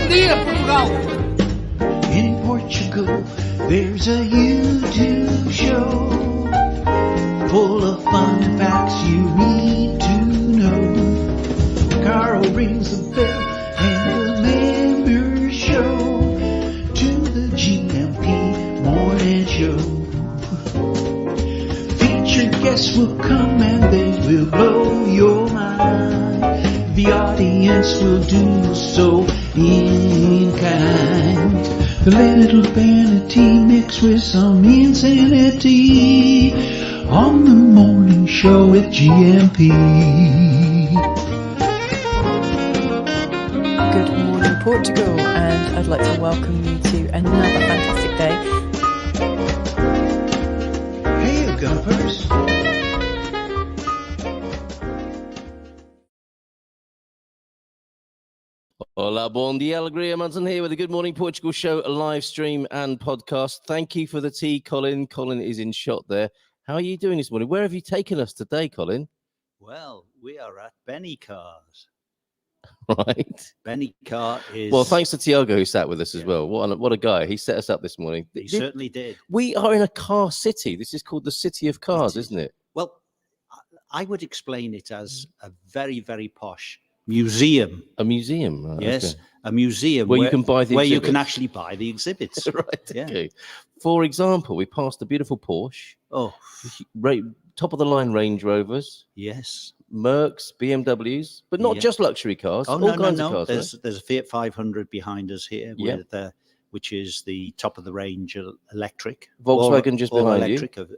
dia, Portugal! In Portugal, there's a YouTube show full of fun facts you need to know. Carl rings the bell and the members show to the GMP morning show. Featured guests will come and they will blow your mind. The audience will do so in kind. The little vanity mixed with some insanity on the morning show with GMP. Good morning, Portugal, and I'd like to welcome you to another fantastic day. Hey, you gumpers. Hola, bon dia, alegria, Munson here with the Good Morning Portugal show, a live stream and podcast. Thank you for the tea, Colin. Colin is in shot there. How are you doing this morning? Where have you taken us today, Colin? Well, we are at BENECAR's. Right. BENECAR is... Well, thanks to Tiago who sat with us as well. What a guy. He set us up this morning. He certainly did. We are in a car city. This is called the City of Cars, isn't it? Well, I would explain it as a very, very posh museum. A museum, right? Yes, okay. a museum where you can buy the where exhibits. you can actually buy the exhibits. Right. Yeah. Okay. For example, we passed a beautiful Porsche. Oh, top of the line Range Rovers. yes. Mercs, BMWs, but not just luxury cars. Oh, all no, kinds no, of no. cars. There's a Fiat 500 behind us here, Yep. with, which is the top of the range electric. Volkswagen just all behind electric you.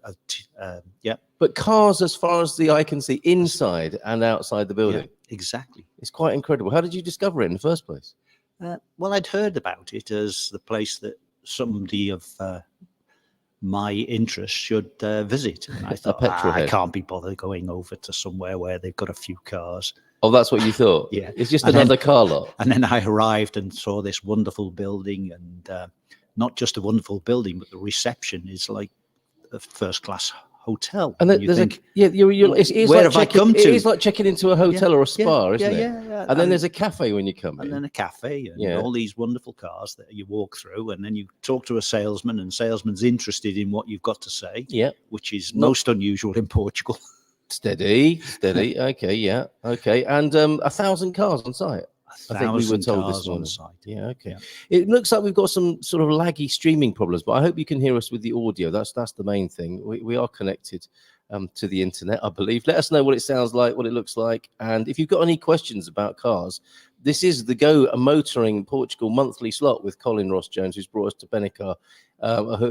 Yeah. But cars, as far as the eye can see, inside and outside the building. Yeah, exactly. It's quite incredible. How did you discover it in the first place? Well, I'd heard about it as the place that somebody of my interest should visit. And I thought, petrol I head. can't be bothered going over to somewhere where they've got a few cars. Oh, that's what you thought? Yeah. It's just And another car lot. And then I arrived and saw this wonderful building, and not just a wonderful building, but the reception is like a first-class hotel. And you there's think, it is where like have I come It to? is like checking into a hotel or a spa, isn't it? Yeah. And then there's a cafe when you come and in. then a cafe and Yeah. all these wonderful cars that you walk through, and then you talk to a salesman, and salesman's interested in what you've got to say, Yeah. which is most unusual in Portugal. Steady. Okay, yeah. Okay. And 1,000 cars on site. I think we were 1,000 told this cars on morning. site. Yeah, okay. Yeah. It looks like we've got some sort of laggy streaming problems, but I hope you can hear us with the audio. That's the main thing. We are connected to the internet, I believe. Let us know what it sounds like, what it looks like. And if you've got any questions about cars, this is the Go Motoring Portugal monthly slot with Colin Ross Jones, who's brought us to BENECAR,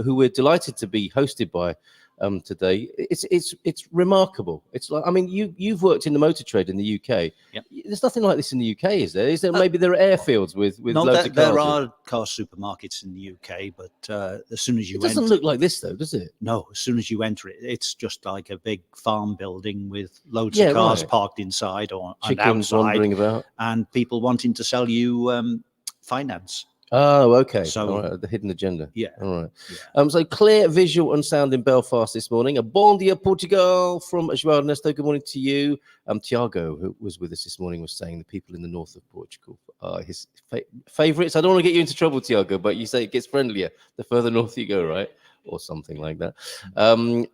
who we're delighted to be hosted by today. It's remarkable. It's like, I mean, you've worked in the motor trade in the UK. Yep. There's nothing like this in the UK, is there? Is there? Maybe there are airfields with No, loads of cars. there in. are car supermarkets in the UK, but as soon as you It doesn't look like this, though, does it? No, as soon as you enter it, it's just like a big farm building with loads Yeah, of cars right. parked inside or and Chickens outside, wandering about. and people wanting to sell you finance. Oh, okay. So- All right, the hidden agenda. Yeah. All right. Yeah. So clear visual and sound in Belfast this morning. A bon dia Portugal from João Ernesto. Good morning to you. Tiago, who was with us this morning, was saying the people in the north of Portugal are his favourites. I don't want to get you into trouble, Tiago, but you say it gets friendlier the further north you go, right? Or something like that.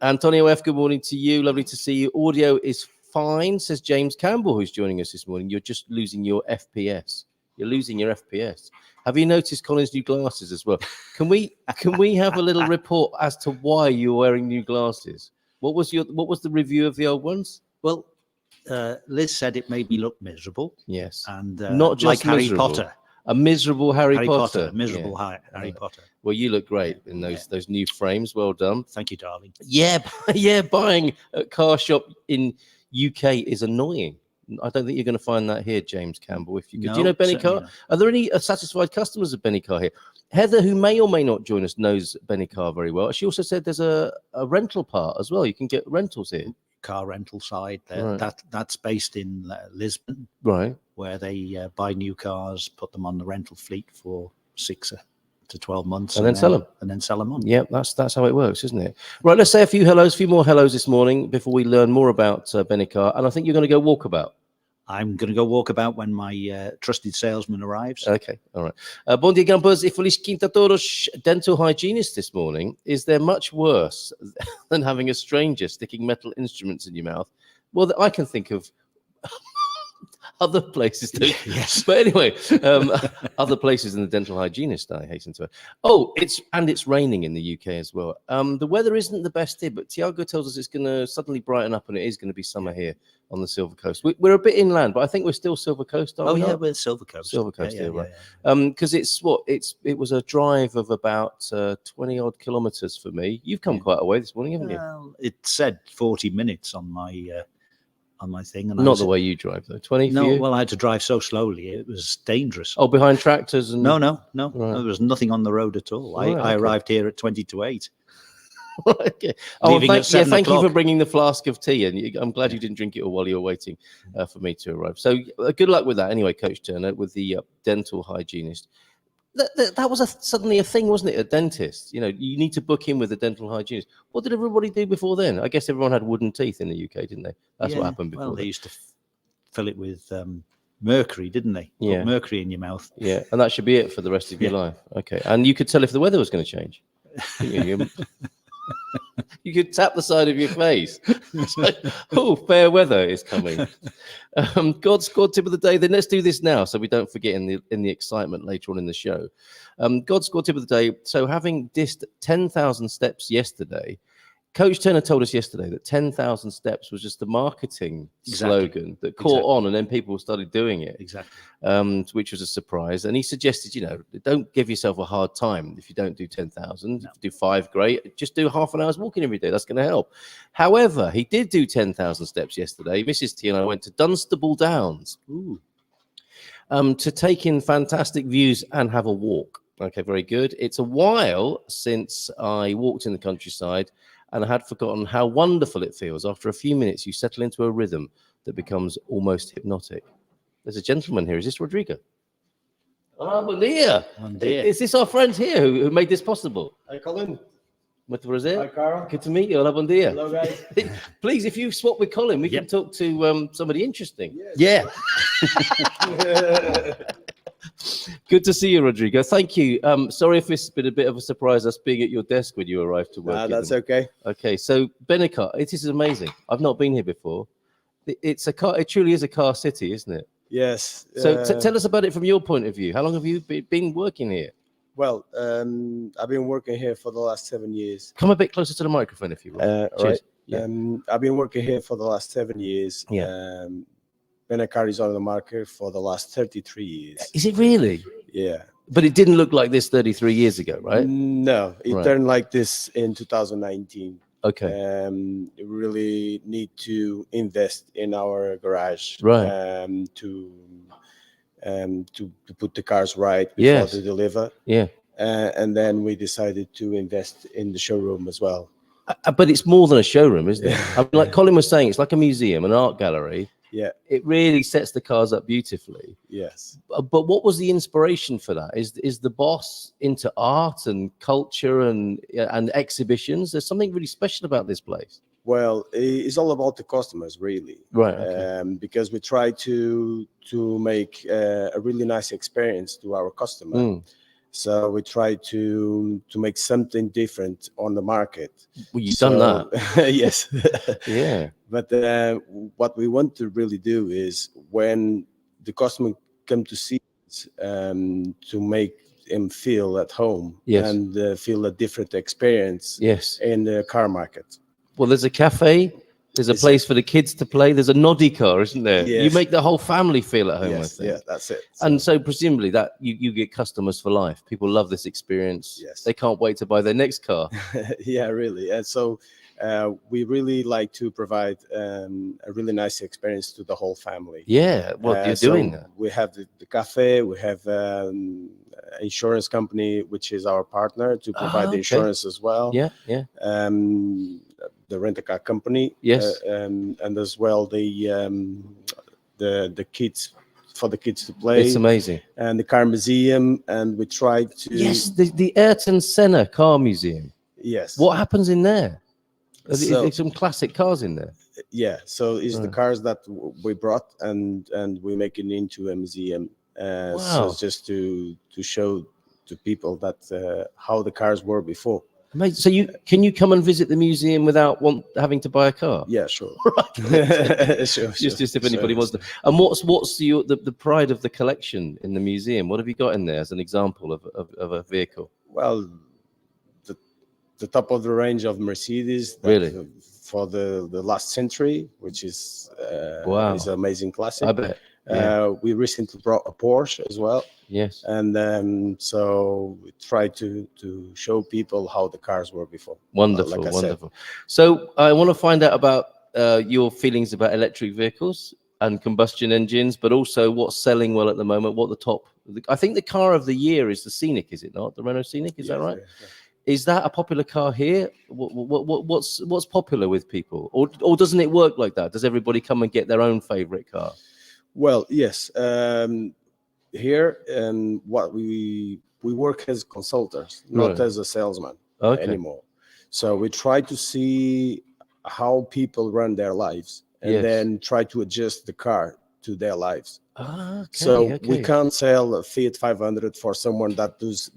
Antonio F., good morning to you. Lovely to see you. Audio is fine, says James Campbell, who's joining us this morning. You're just losing your FPS. You're losing your FPS. Have you noticed Colin's new glasses as well? Can we have a little report as to why you're wearing new glasses? What was the review of the old ones? Well, Liz said it made me look miserable, Yes. and Not just like Harry miserable. Potter. A miserable Harry Potter. miserable Yeah. Harry Potter. Well, you look great in those new frames. Well done. Thank you, darling. Yeah, yeah. Buying at car shop in UK is annoying. I don't think you're going to find that here, James Campbell. If you could, do you know certainly BENECAR? not. Are there any satisfied customers of BENECAR here? Heather, who may or may not join us, knows BENECAR very well. She also said there's a rental part as well. You can get rentals here. Car rental side there. Right. That's based in Lisbon, Right. where they buy new cars, put them on the rental fleet for 6 to 12 months, And then sell 'em. and then sell them on. Yeah, that's how it works, isn't it? Right, let's say a few more hellos this morning before we learn more about BENECAR. And I think you're going to go walkabout. I'm going to go walk about when my trusted salesman arrives. Okay, all right. Bom dia, Gambas. E feliz quinta a todos. Dental hygienist this morning. Is there much worse than having a stranger sticking metal instruments in your mouth? Well, I can think of other places too. Yes. But anyway, other places than the dental hygienist, I hasten to add. Oh, it's raining in the UK as well. The weather isn't the best here, but Tiago tells us it's going to suddenly brighten up and it is going to be summer here on the Silver Coast. We're a bit inland, but I think we're still Silver Coast, aren't we? Oh, yeah, we're Silver Coast. Silver Coast yeah, here, right? yeah. Because it was a drive of about 20 odd kilometers for me. You've come quite a way this morning, haven't you? Well, it said 40 minutes on my thing. And Not the way you drive, though. 20 for you? well, I had to drive so slowly. It was dangerous. Oh, behind tractors and... No. Right. There was nothing on the road at all. Right, I okay. arrived here at 20 to 8. Okay. Oh, Leaving at 7 thank you for o'clock. bringing the flask of tea, and I'm glad you didn't drink it all while you were waiting for me to arrive. So good luck with that, anyway, Coach Turner, with the dental hygienist. That was suddenly a thing, wasn't it? A dentist, you need to book in with a dental hygienist. What did everybody do before then? I guess everyone had wooden teeth in the UK, didn't they? That's what happened before. Well, they then. used to fill it with mercury, didn't they? Yeah. Put mercury in your mouth. Yeah, and that should be it for the rest of your life. Okay, and you could tell if the weather was going to change. You could tap the side of your face. It's like, oh, fair weather is coming. God's scored tip of the day. Then let's do this now, so we don't forget in the excitement later on in the show. God's scored tip of the day. So having dissed 10,000 steps yesterday, Coach Turner told us yesterday that 10,000 steps was just a marketing slogan that caught on, and then people started doing it. Exactly. Which was a surprise. And he suggested, don't give yourself a hard time if you don't do 10,000. No. If you do 5, great. Just do half an hour's walking every day. That's going to help. However, he did do 10,000 steps yesterday. Mrs. T and I went to Dunstable Downs to take in fantastic views and have a walk. Okay, very good. It's a while since I walked in the countryside, and I had forgotten how wonderful it feels. After a few minutes, you settle into a rhythm that becomes almost hypnotic. There's a gentleman here. Is this Rodrigo? Oh, bom dia. Bom dia. Is this our friend here who made this possible? Hi, Colin. Muito prazer. Hi, Carl. Good to meet you. Hola, bom dia. Hello, guys. Please, if you swap with Colin, we can talk to somebody interesting. Yeah. Good to see you, Rodrigo. Thank you. Sorry if it's been a bit of a surprise, us being at your desk when you arrived to work. That's okay. Okay, so BENECAR, it is amazing. I've not been here before. It's a car. It truly is a car city, isn't it? Yes. So tell us about it from your point of view. How long have you been working here? Well, I've been working here for the last 7 years. Come a bit closer to the microphone if you will. Right. Cheers. Yeah. I've been working here for the last 7 years. Yeah. BENECAR is on the market for the last 33 years. Is it really? Yeah. But it didn't look like this 33 years ago, right? No, it Right. turned like this in 2019. Okay. We really need to invest in our garage, Right. to put the cars right before Yes. they deliver. Yeah. And then we decided to invest in the showroom as well. But it's more than a showroom, isn't it? Yeah. I mean, like Colin was saying, it's like a museum, an art gallery. Yeah. It really sets the cars up beautifully. Yes. But what was the inspiration for that? Is the boss into art and culture and exhibitions? There's something really special about this place. Well, it's all about the customers, really. Right. Okay. Because we try to make a really nice experience to our customer. Mm. So we try to make something different on the market. Well, you've done that. Yes. Yeah. But what we want to really do is when the customer come to see us, to make him feel at home. Yes. And feel a different experience. Yes. In the car market. Well, there's a cafe. There's a place for the kids to play. There's a noddy car, isn't there? Yes. You make the whole family feel at home, Yes, I think. yeah, that's it. And so presumably that you get customers for life. People love this experience. Yes. They can't wait to buy their next car. Yeah, really. And so we really like to provide a really nice experience to the whole family. Yeah, well, you're doing that. We have the cafe, we have insurance company, which is our partner to provide the insurance as well. Yeah, yeah. The rent-a-car company. Yes. And as well the kids, for the kids to play. It's amazing. And the car museum, and we try to... Yes, the Ayrton Senna car museum. Yes. What happens in there? So- There's some classic cars in there. Yeah, so it's the Right. cars that we brought and we make it into a museum. So Wow. it's just to show to people that how the cars were before. Amazing. So can you come and visit the museum without having to buy a car? Yeah, sure. Sure, Just if sure, anybody wants sure. to. And what's the pride of the collection in the museum? What have you got in there as an example of a vehicle? Well, the top of the range of Mercedes. That, Really? for the last century, which is Wow. is an amazing classic. I bet. Yeah. We recently brought a Porsche as well. Yes. And so we try to show people how the cars were before. Wonderful, like I said. wonderful. So I want to find out about your feelings about electric vehicles and combustion engines, but also what's selling well at the moment. What the top? I think the car of the year is the Scenic, is it not? The Renault Scenic, is that right? Yeah. Is that a popular car here? What's popular with people, or doesn't it work like that? Does everybody come and get their own favorite car? Well, yes. Here, what we work as consultants, not Right. as a salesman Okay. anymore. So we try to see how people run their lives, and Yes. then try to adjust the car to their lives. Ah, okay, So we okay. can't sell a Fiat 500 for someone that does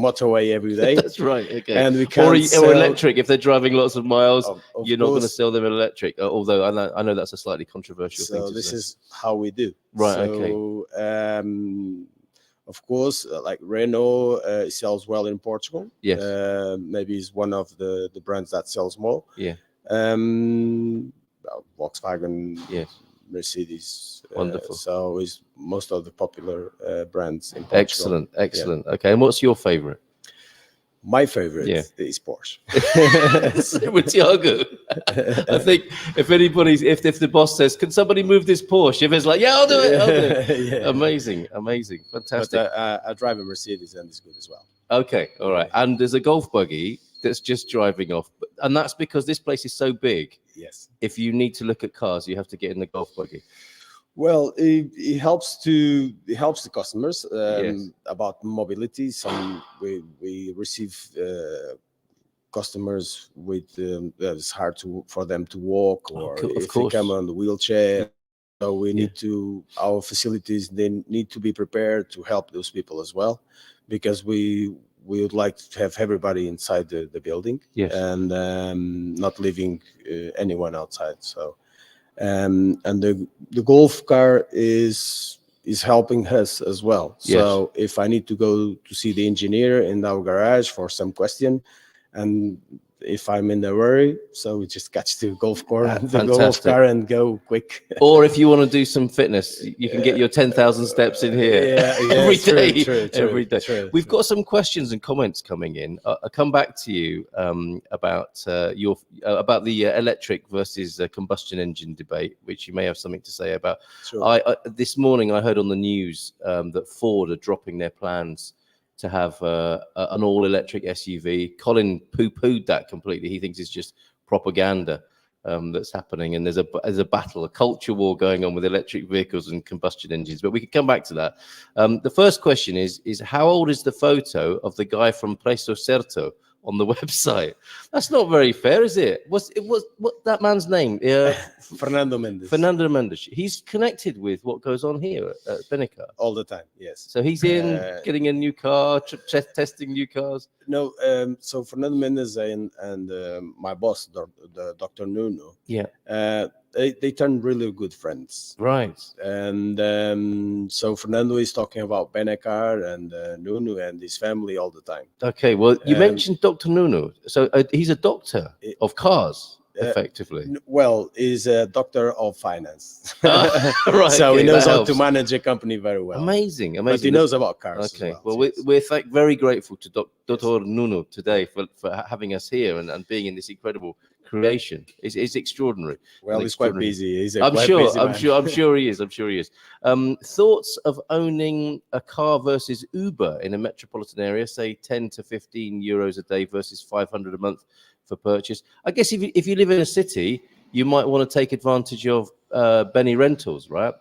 motorway every day. That's right. Okay. And we Or, can't or sell, electric if they're driving lots of miles. of You're not going to course. sell them an electric, although I know that's a slightly controversial thing So to this say. is how we do. Right, So, of course, like Renault sells well in Portugal. Yes. Maybe it's one of the brands that sells more. Yeah. Volkswagen, Yes. Mercedes. Wonderful. So is most of the popular brands in Portugal. Excellent. Excellent. Okay. And what's your favorite? My favorite Yeah. is Porsche. With Tiago. I think if the boss says, "Can somebody move this Porsche?" If it's like, "Yeah, I'll do it." I'll do it. Yeah. Amazing. Amazing. Fantastic. But I drive a Mercedes and it's good as well. Okay, all right. And there's a golf buggy that's just driving off, and that's because this place is so big. Yes. If you need to look at cars, you have to get in the golf buggy. Well, it helps the customers Yes. about mobility. Some we receive customers with that it's hard for them to walk, or of if course. they come on the wheelchair. So we need our facilities, they need to be prepared to help those people as well, because we would like to have everybody inside the building. Yes. And not leaving anyone outside. So and the golf car is helping us as well. So if I need to go to see the engineer in our garage for some question, and if I'm in a hurry, so we just catch the golf car and go quick. Or if you want to do some fitness, you can get your 10,000 steps in here every day. Every day. True. We've got some questions and comments coming in. I'll come back to you about the electric versus combustion engine debate, which you may have something to say about. Sure. This morning I heard on the news that Ford are dropping their plans to have an all-electric SUV. Colin poo-pooed that completely. He thinks it's just propaganda that's happening, and there's a battle, a culture war going on with electric vehicles and combustion engines. But we could come back to that. The first question is how old is the photo of the guy from Preço Certo on the website? That's not very fair, is it? What's that man's name? Fernando Mendes. Fernando Mendes. He's connected with what goes on here at BENECAR all the time. Yes. So he's in getting a new car, testing new cars. No. So Fernando Mendes and my boss, the Dr. Nuno. Yeah. They turned really good friends. Right. And so Fernando is talking about BENECAR and Nuno and his family all the time. Okay. Well, you mentioned Dr. Nuno. So he's a doctor of cars, effectively. Well, he's a doctor of finance. Right. So he knows how helps to manage a company very well. Amazing. But he knows about cars. Okay. As well we're very grateful to Dr. Nuno today for having us here and being in this incredible creation. It's extraordinary. Well, he's quite busy. I'm sure he is. Thoughts of owning a car versus Uber in a metropolitan area, say 10 to 15 euros a day versus 500 a month for purchase. I guess if you live in a city, you might want to take advantage of Benny Rentals, right?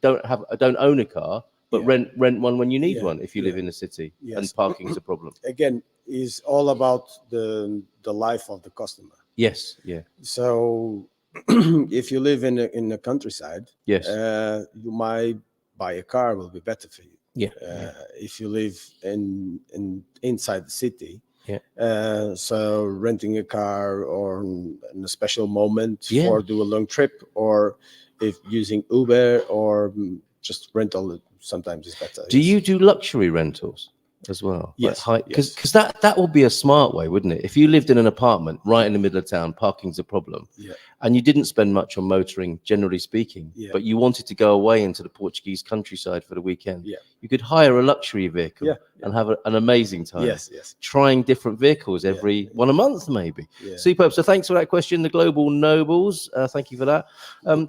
Don't own a car, but rent one when you need one if you live in the city. Yes. And parking is a problem. Again, it's all about the life of the customer. Yes. Yeah. So if you live in the countryside, Yes. you might buy a car will be better for you. Yeah. If you live inside the city, Yeah. So renting a car or in a special moment Yeah. for do a long trip, or if using Uber or just rental, sometimes is better. Do yes. you do luxury rentals as well? Yes, Because yes. that would be a smart way, wouldn't it? If you lived in an apartment right in the middle of town, parking's a problem. Yeah. And you didn't spend much on motoring, generally speaking, Yeah. but you wanted to go away into the Portuguese countryside for the weekend. Yeah. You could hire a luxury vehicle Yeah, and have an amazing time. Yes. Trying different vehicles every one a month, maybe. Yeah. Superb. So thanks for that question, the Global Nobles. Thank you for that.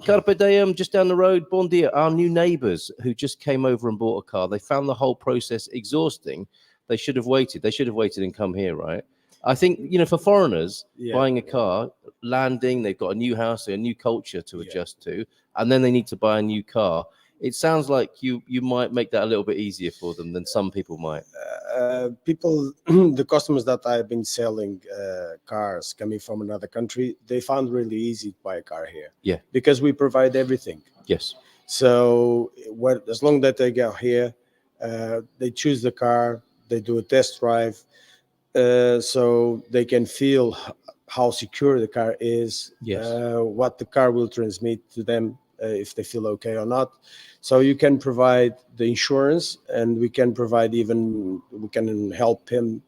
Carpe Diem, just down the road, Bon dia, our new neighbours who just came over and bought a car. They found the whole process exhausting. They should have waited. They should have waited and come here, right? I think, for foreigners, buying a car, landing, they've got a new house, a new culture to adjust to, and then they need to buy a new car. It sounds like you might make that a little bit easier for them than some people might. People, the customers that I've been selling cars coming from another country, they found really easy to buy a car here. Yeah. Because we provide everything. Yes. So as long that they get here, they choose the car, they do a test drive, so they can feel how secure the car is, what the car will transmit to them, if they feel okay or not. So you can provide the insurance, and we can provide we can help him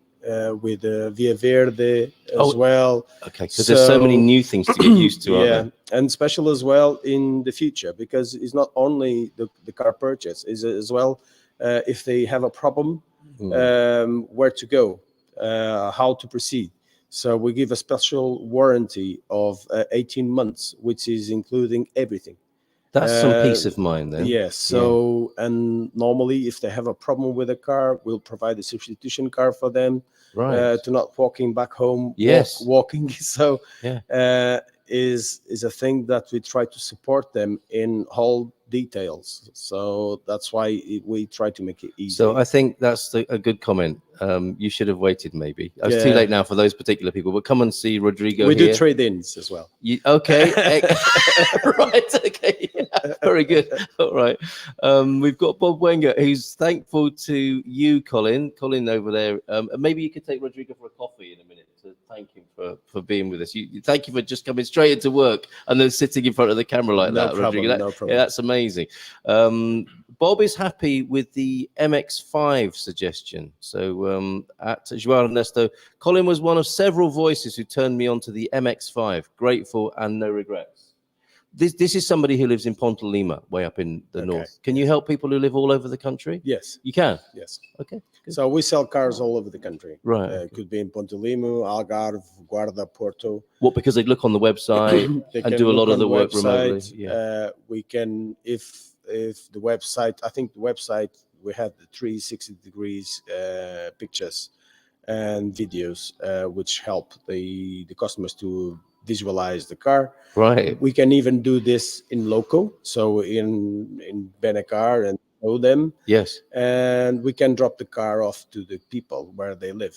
with Via Verde as well. Okay, because there's so many new things to get used to, aren't there? And special as well in the future, because it's not only the car purchase, is as well if they have a problem, where to go, how to proceed. So we give a special warranty of 18 months, which is including everything. That's some peace of mind then. Yes. So, and normally if they have a problem with a car, we'll provide a substitution car for them, Right. to not walking back home. Yes. Walking. So Yeah. is a thing that we try to support them in all details. So that's why we try to make it easy. So I think that's a good comment. You should have waited, maybe. It's too late now for those particular people, but come and see Rodrigo. We here. do trade-ins as well. Okay. Right. Okay. Yeah, very good. All right. We've got Bob Wenger, who's thankful to you, Colin. Colin over there. Maybe you could take Rodrigo for a coffee in a minute to thank him for being with us. Thank you for just coming straight into work and then sitting in front of the camera like that, Rodrigo. No problem. Yeah, that's amazing. Bob is happy with the MX-5 suggestion. So at João Ernesto, Colin was one of several voices who turned me on to the MX-5. Grateful and no regrets. This is somebody who lives in Ponte Lima, way up in the north. Can you help people who live all over the country? Yes. You can? Yes. Okay. Good. So we sell cars all over the country. Right. It could be in Ponte Lima, Algarve, Guarda, Porto. What, because they look on the website and do a lot of the work remotely? Yeah. We can, if the website, I think the website, we have the 360 degrees pictures and videos, which help the customers to visualize the car. Right. We can even do this in loco, so in BENECAR, and show them. Yes. And we can drop the car off to the people where they live.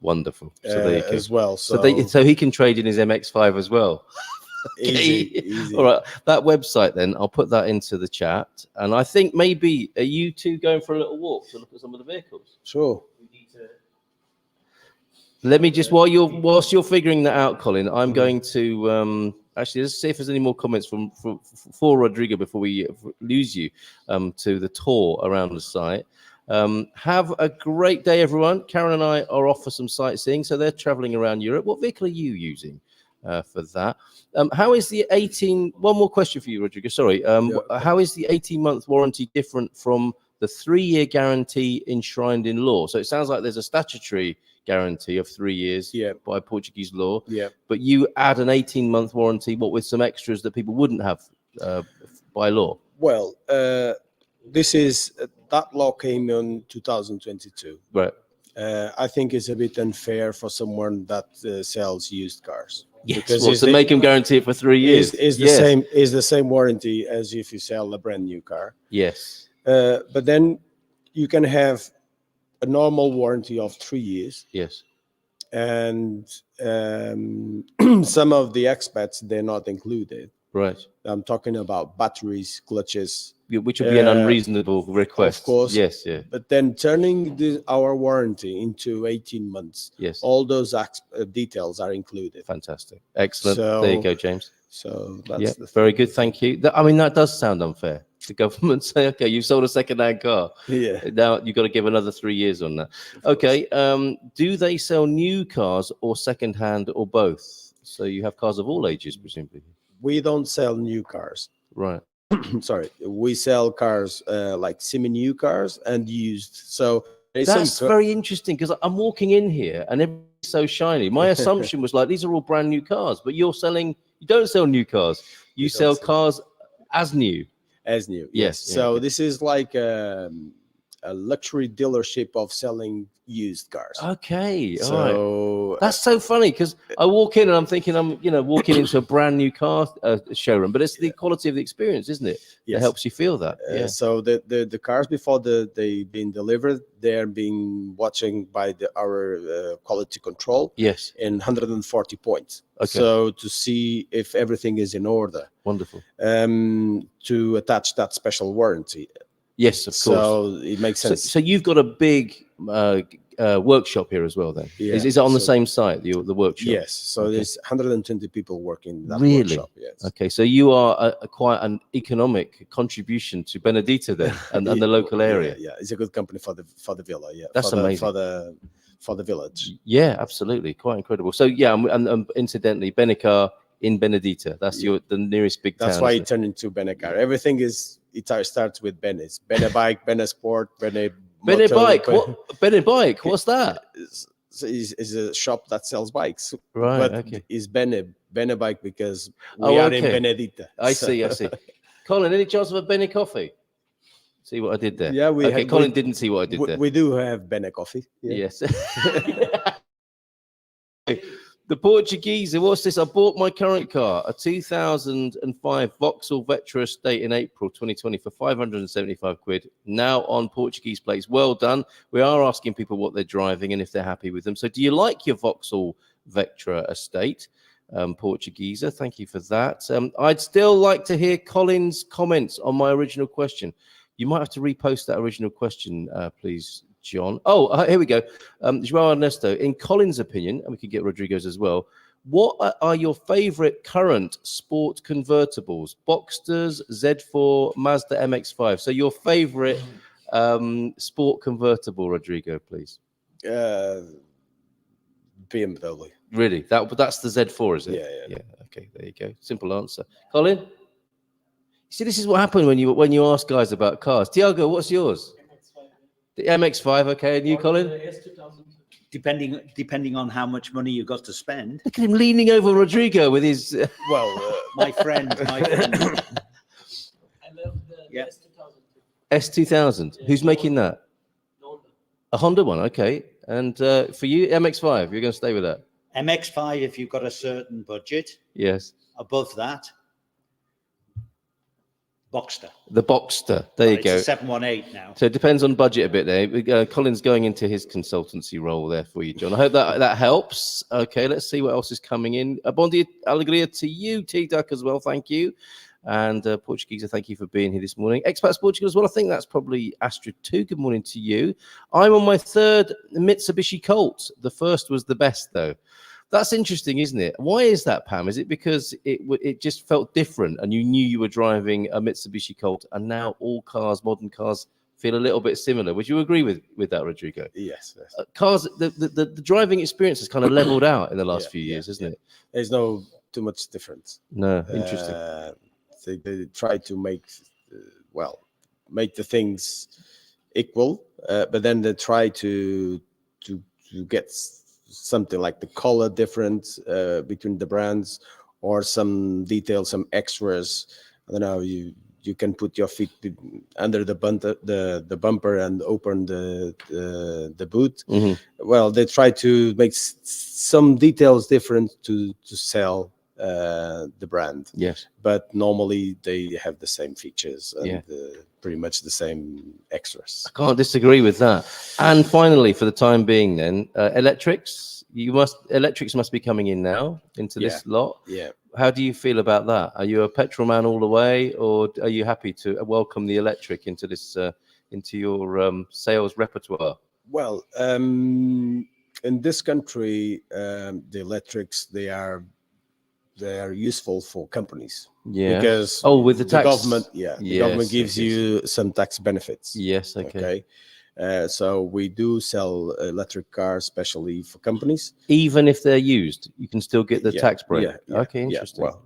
Wonderful. So there you go. As well. So he can trade in his MX-5 as well. Easy. All right, that website then, I'll put that into the chat. And I think maybe, are you two going for a little walk to look at some of the vehicles? Sure. Let me just, whilst you're figuring that out, Colin, I'm going to actually, let's see if there's any more comments for Rodrigo before we lose you to the tour around the site. Have a great day, everyone. Karen and I are off for some sightseeing, so they're traveling around Europe. What vehicle are you using for that? How is the one more question for you, Rodrigo, sorry. How is the 18-month warranty different from the 3-year guarantee enshrined in law? So it sounds like there's a statutory guarantee of 3 years by Portuguese law, but you add an 18-month warranty, with some extras that people wouldn't have by law? Well, that law came in 2022. Right. I think it's a bit unfair for someone that sells used cars. Yes, because make them guarantee it for 3 years. Is the same warranty as if you sell a brand new car. Yes. But then you can have a normal warranty of 3 years. Yes. and some of the expats they're not included. Right. I'm talking about batteries, clutches, Which would be an unreasonable request. of course. Yes. Yeah. but then turning our warranty into 18 months. Yes. All those details are included. Fantastic. Excellent. There you go, James. So that's Yeah, very good. Thank you. I mean, that does sound unfair. The government say, okay, you sold a second-hand car. Yeah. Now you've got to give another 3 years on that. Okay. Do they sell new cars or second-hand or both? So you have cars of all ages, presumably. We don't sell new cars. Right. Sorry, we sell cars like semi-new cars and used. So that's very interesting because I'm walking in here and everything's so shiny. My assumption was like these are all brand new cars, but you don't sell new cars. You sell cars as new. As new, yes. So this is like a luxury dealership of selling used cars. Okay, all so right. That's so funny because I walk in and I'm thinking I'm walking into a brand new car showroom, but it's the quality of the experience, isn't it? Yes. That helps you feel that. Yeah. So the cars before they being delivered, they're being watching by our quality control. Yes. In 140 points. Okay. So to see if everything is in order. Wonderful. To attach that special warranty. Yes, of course. So it makes sense. So you've got a big workshop here as well, then? Yeah. Is it on the same site, the workshop? Yes. So there's 120 people working in that really? workshop. Yes. Okay. So you are quite an economic contribution to Benedita then, and the local area. Yeah. It's a good company for the villa. Yeah. That's amazing. For the village. Yeah, absolutely. Quite incredible. So yeah, and incidentally, BENECAR in Benedita. That's the nearest big town. That's why it turned into BENECAR. Everything starts with Bene. It's Bene Bike, Bene Sport, Bene Bike. What? Bene Bike. What's that? Is a shop that sells bikes. Right. But okay. It's Bene Bike because we are in Benedita. I see. Colin, any chance of a Bene coffee? See what I did there? Yeah, Colin didn't see what I did there. We do have Bene coffee. Yeah. Yes. The Portuguese, what's this? I bought my current car, a 2005 Vauxhall Vectra Estate in April 2020 for 575 quid. Now on Portuguese plates. Well done. We are asking people what they're driving and if they're happy with them. So do you like your Vauxhall Vectra Estate? Portuguese, thank you for that. I'd still like to hear Colin's comments on my original question. You might have to repost that original question, please, John. Oh, here we go. João Ernesto, in Colin's opinion, and we could get Rodrigo's as well, what are your favorite current sport convertibles? Boxsters, Z4, Mazda MX-5. So your favorite sport convertible, Rodrigo, please. BMW. Really? That's the Z4, is it? Yeah. Okay, there you go. Simple answer. Colin? See, this is what happened when you ask guys about cars. Tiago, what's yours? The MX-5, okay. And you, Colin? Depending on how much money you've got to spend. Look at him leaning over Rodrigo with his... my friend. I love the S2000. S2000. Who's making that? Honda. A Honda one, okay. And for you, MX-5, you're going to stay with that? MX-5, if you've got a certain budget. Yes. Above that, Boxster. The Boxster. There you go. It's a 718 now. So it depends on budget a bit there. Colin's going into his consultancy role there for you, John. I hope that helps. Okay, let's see what else is coming in. Bom dia, alegria to you, T-Duck, as well. Thank you. And Portuguese, thank you for being here this morning. Expats Portugal as well. I think that's probably Astrid too. Good morning to you. I'm on my third Mitsubishi Colt. The first was the best, though. That's interesting, isn't it? Why is that, Pam? Is it because it just felt different and you knew you were driving a Mitsubishi Colt, and now all cars, modern cars, feel a little bit similar? Would you agree with that, Rodrigo? Yes. Cars, the driving experience has kind of leveled out in the last few years, hasn't it? There's no too much difference. No, interesting. They try to make the things equal, but then they try to get something like the color difference between the brands, or some details, some extras. I don't know. You can put your feet under the bumper and open the boot. Mm-hmm. Well, they try to make some details different to sell the brand. Yes, but normally they have the same features and pretty much the same extras. I can't disagree with that. And finally, for the time being, then electrics. electrics must be coming in now into this lot. Yeah. How do you feel about that? Are you a petrol man all the way, or are you happy to welcome the electric into this into your sales repertoire? Well, in this country, the electrics they are useful for companies. Yeah. Because with the tax government, the government gives yes. you some tax benefits. Yes. Okay. So we do sell electric cars, especially for companies. Even if they're used, you can still get the tax break. Okay, interesting. Well,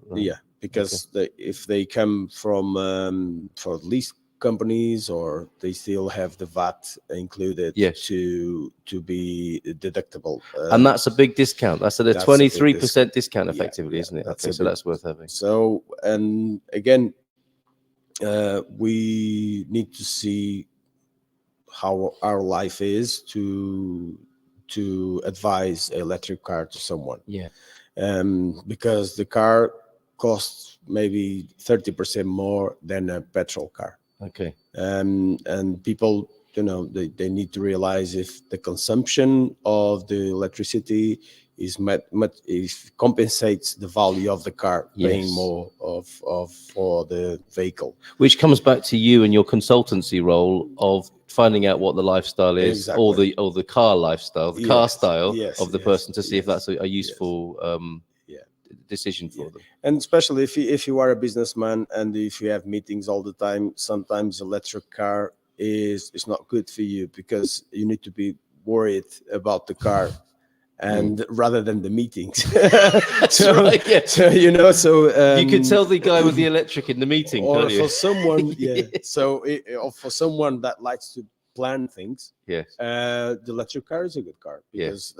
because if they come from for lease companies, or they still have the VAT included to be deductible. And that's a big discount. That's at a 23% discount effectively, isn't it? That's okay, so that's worth having. So, and again, we need to see how our life is to advise an electric car to someone. Yeah. Because the car costs maybe 30% more than a petrol car. Okay. And people, they need to realize if the consumption of the electricity is compensates the value of the car, paying more for the vehicle. Which comes back to you and your consultancy role of finding out what the lifestyle is, or the car lifestyle, the car style of the person, to see if that's a useful decision for them. And especially if you are a businessman and if you have meetings all the time, sometimes electric car is not good for you, because you need to be worried about the car and rather than the meetings. So you could tell the guy with the electric in the meeting, or can't you? for someone or for someone that likes to plan things, the electric car is a good car, because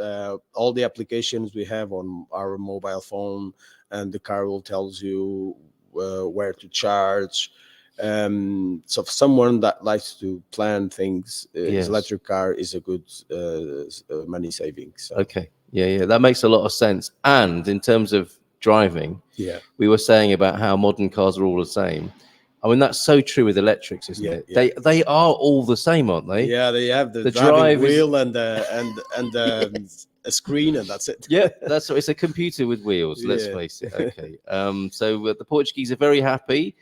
all the applications we have on our mobile phone, and the car will tells you where to charge. So for someone that likes to plan things, his electric car is a good money saving. So. Okay, that makes a lot of sense. And in terms of driving, we were saying about how modern cars are all the same. I mean, that's so true with electrics, isn't it? They are all the same, aren't they? Yeah, they have the driving wheel and a screen, and that's it. Yeah, that's it's a computer with wheels. Let's face it. Okay, so the Portuguese are very happy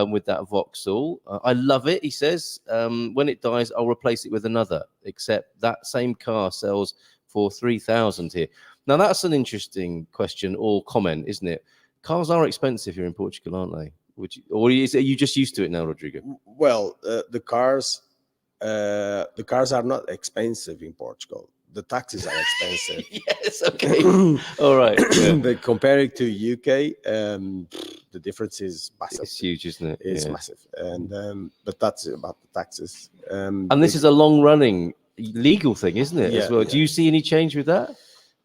with that Vauxhall. I love it. He says, when it dies, I'll replace it with another. Except that same car sells for 3,000 here. Now that's an interesting question or comment, isn't it? Cars are expensive here in Portugal, aren't they? Are you just used to it now, Rodrigo? Well, the cars are not expensive in Portugal. The taxes are expensive. Yes, okay. All right. But comparing to UK, the difference is massive. It's huge, isn't it? It's massive. And but that's about the taxes. And this is a long-running legal thing, isn't it? As well. Do you see any change with that?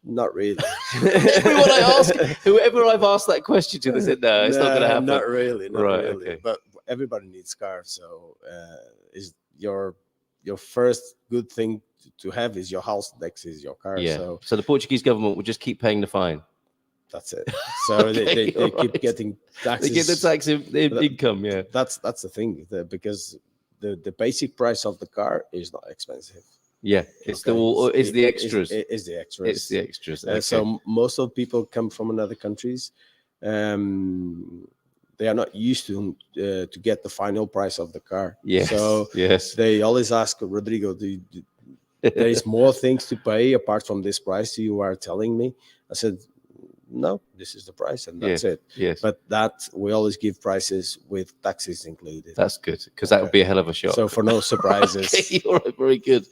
Not really. Everyone I ask, whoever I've asked that question to, they said, no, it's not going to happen. Not really. Not right, really. Okay. But everybody needs cars. So is your first good thing to have is your house, next is your car. Yeah. So the Portuguese government will just keep paying the fine. That's it. So they keep getting taxes. They get the tax income. Yeah. That's the thing, because the basic price of the car is not expensive. Yeah, it's the extras. It's the extras. It's the extras. Okay. So most of the people come from other countries. They are not used to get the final price of the car. Yes. So they always ask Rodrigo, there is more things to pay apart from this price you are telling me? I said, no, this is the price, and that's it. Yes. But that we always give prices with taxes included. That's good, because that would be a hell of a shock. So for no surprises. Okay, all right, very good.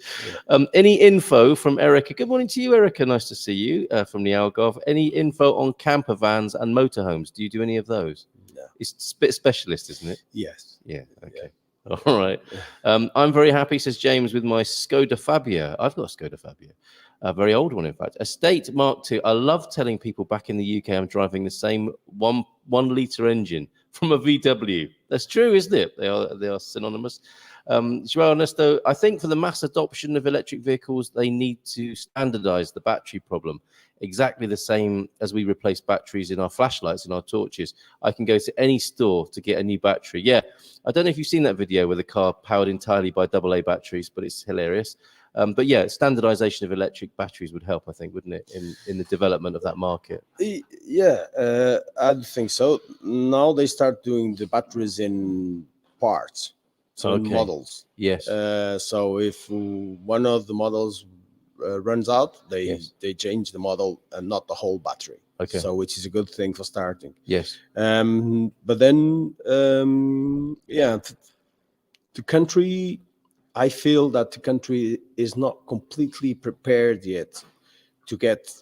Any info from Erica? Good morning to you, Erica. Nice to see you from the Algarve. Any info on camper vans and motorhomes? Do you do any of those? No. It's a bit specialist, isn't it? Yes. Yeah. Okay. Yeah. All right. I'm very happy, says James, with my Skoda Fabia. I've got a Skoda Fabia. A very old one, in fact. Estate Mark II. I love telling people back in the UK I'm driving the same one litre engine from a VW. That's true, isn't it? They are synonymous. João Ernesto, I think for the mass adoption of electric vehicles, they need to standardize the battery problem. Exactly the same as we replace batteries in our flashlights, in our torches. I can go to any store to get a new battery. Yeah, I don't know if you've seen that video with a car powered entirely by AA batteries, but it's hilarious. But yeah, standardization of electric batteries would help, I think, wouldn't it, in the development of that market? Yeah, I think so. Now they start doing the batteries in parts, so in models. Yes. So if one of the models runs out, they change the model and not the whole battery. Okay. So which is a good thing for starting. Yes. But then, the country, I feel that the country is not completely prepared yet to get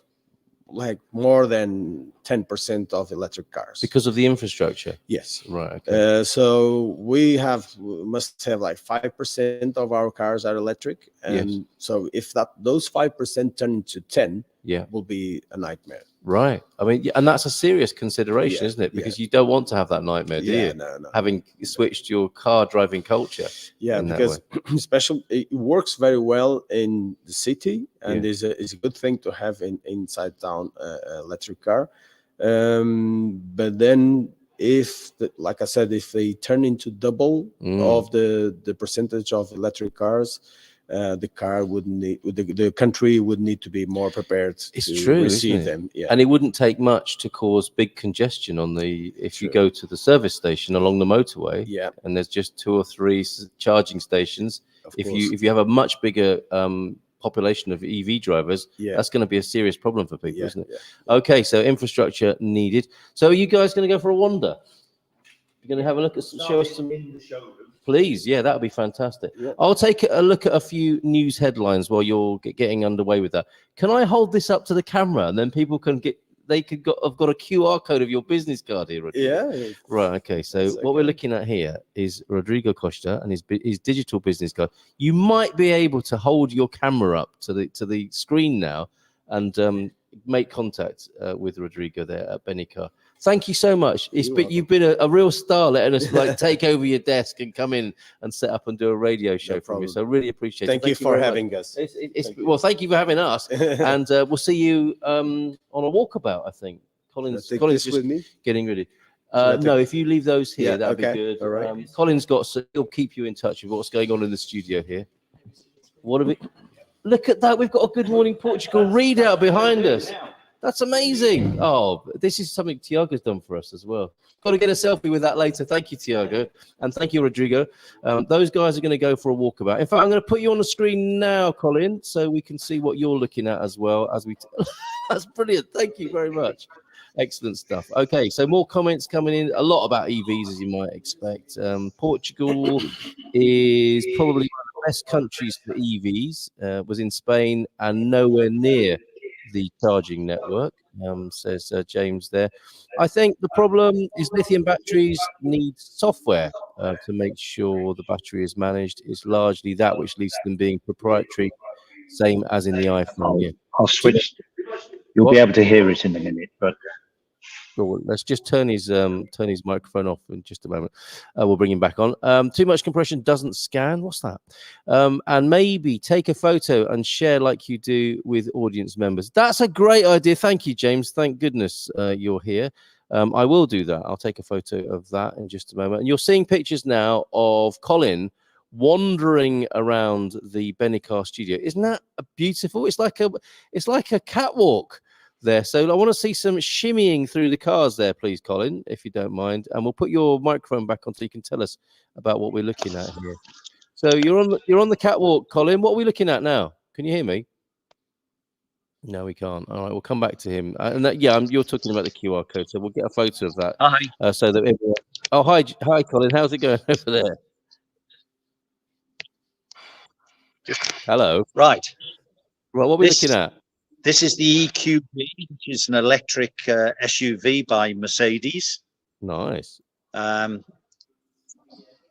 like more than 10% of electric cars Because of the infrastructure. yes. Right. Okay. So we must have like 5% of our cars are electric, and Yes. so if those 5% turn to 10, Yeah. will be a nightmare. Right. I mean, and that's a serious consideration, Yeah, isn't it? Because you don't want to have that nightmare, do you? No. Having switched your car driving culture. Yeah, in that because especially it works very well in the city, and Yeah. is a good thing to have inside town electric car. But then, like I said, if they turn into double of the percentage of electric cars, the country would need to be more prepared to receive them. Yeah, And it wouldn't take much to cause big congestion on if you go to the service station along the motorway. Yeah, and there's just 2 or 3 charging stations. If course. you have a much bigger population of EV drivers, Yeah. that's going to be a serious problem for people, Yeah, isn't it? yeah. Okay, so infrastructure needed. So are you guys going to go for a wander? You're going to have a look at show us some in the showroom. Please, yeah, that would be fantastic. Yeah. I'll take a look at a few news headlines while you're getting underway with that. Can I hold this up to the camera and then people can have got a QR code of your business card here, Rodrigo? Yeah. Right. Okay. So what we're looking at here is Rodrigo Costa and his digital business card. You might be able to hold your camera up to the screen now and make contact with Rodrigo there at BENECAR. Thank you so much. You've been a real star, letting us take over your desk and come in and set up and do a radio show from you. So really appreciate it. Thank you for having us. Well, thank you for having us, and we'll see you on a walkabout. I think Colin's just with me. getting ready. No, if you leave those here, Yeah, that'd okay. be good. All right. Colin's he'll keep you in touch with what's going on in the studio here. What have we? Look at that. We've got a Good Morning Portugal readout behind us. That's amazing. Oh, this is something Tiago's done for us as well. Got to get a selfie with that later. Thank you, Tiago. And thank you, Rodrigo. Those guys are going to go for a walkabout. In fact, I'm going to put you on the screen now, Colin, so we can see what you're looking at as well. That's brilliant. Thank you very much. Excellent stuff. Okay, so more comments coming in. A lot about EVs, as you might expect. Portugal is probably one of the best countries for EVs. Was in Spain and nowhere near the charging network, says James there. I think the problem is lithium batteries need software to make sure the battery is managed. It's largely that which leads to them being proprietary, same as in the iPhone. Yeah. I'll switch. You'll be able to hear it in a minute, but Well, let's just turn his microphone off in just a moment. We'll bring him back on. Too much compression doesn't scan. What's that? And maybe take a photo and share like you do with audience members. That's a great idea. Thank you, James. Thank goodness you're here. I will do that. I'll take a photo of that in just a moment. And you're seeing pictures now of Colin wandering around the BENECAR studio. Isn't that beautiful? It's like a catwalk there. So I want to see some shimmying through the cars there, please, Colin, if you don't mind. And we'll put your microphone back on so you can tell us about what we're looking at here. So you're on the catwalk, Colin. What are we looking at now? Can you hear me? No, we can't. All right, we'll come back to him. You're talking about the QR code, so we'll get a photo of that. hi. So that everyone... Oh, hi, Colin. How's it going over there? Hello. Right. Well, what are we looking at? This is the EQB, which is an electric SUV by Mercedes. Nice.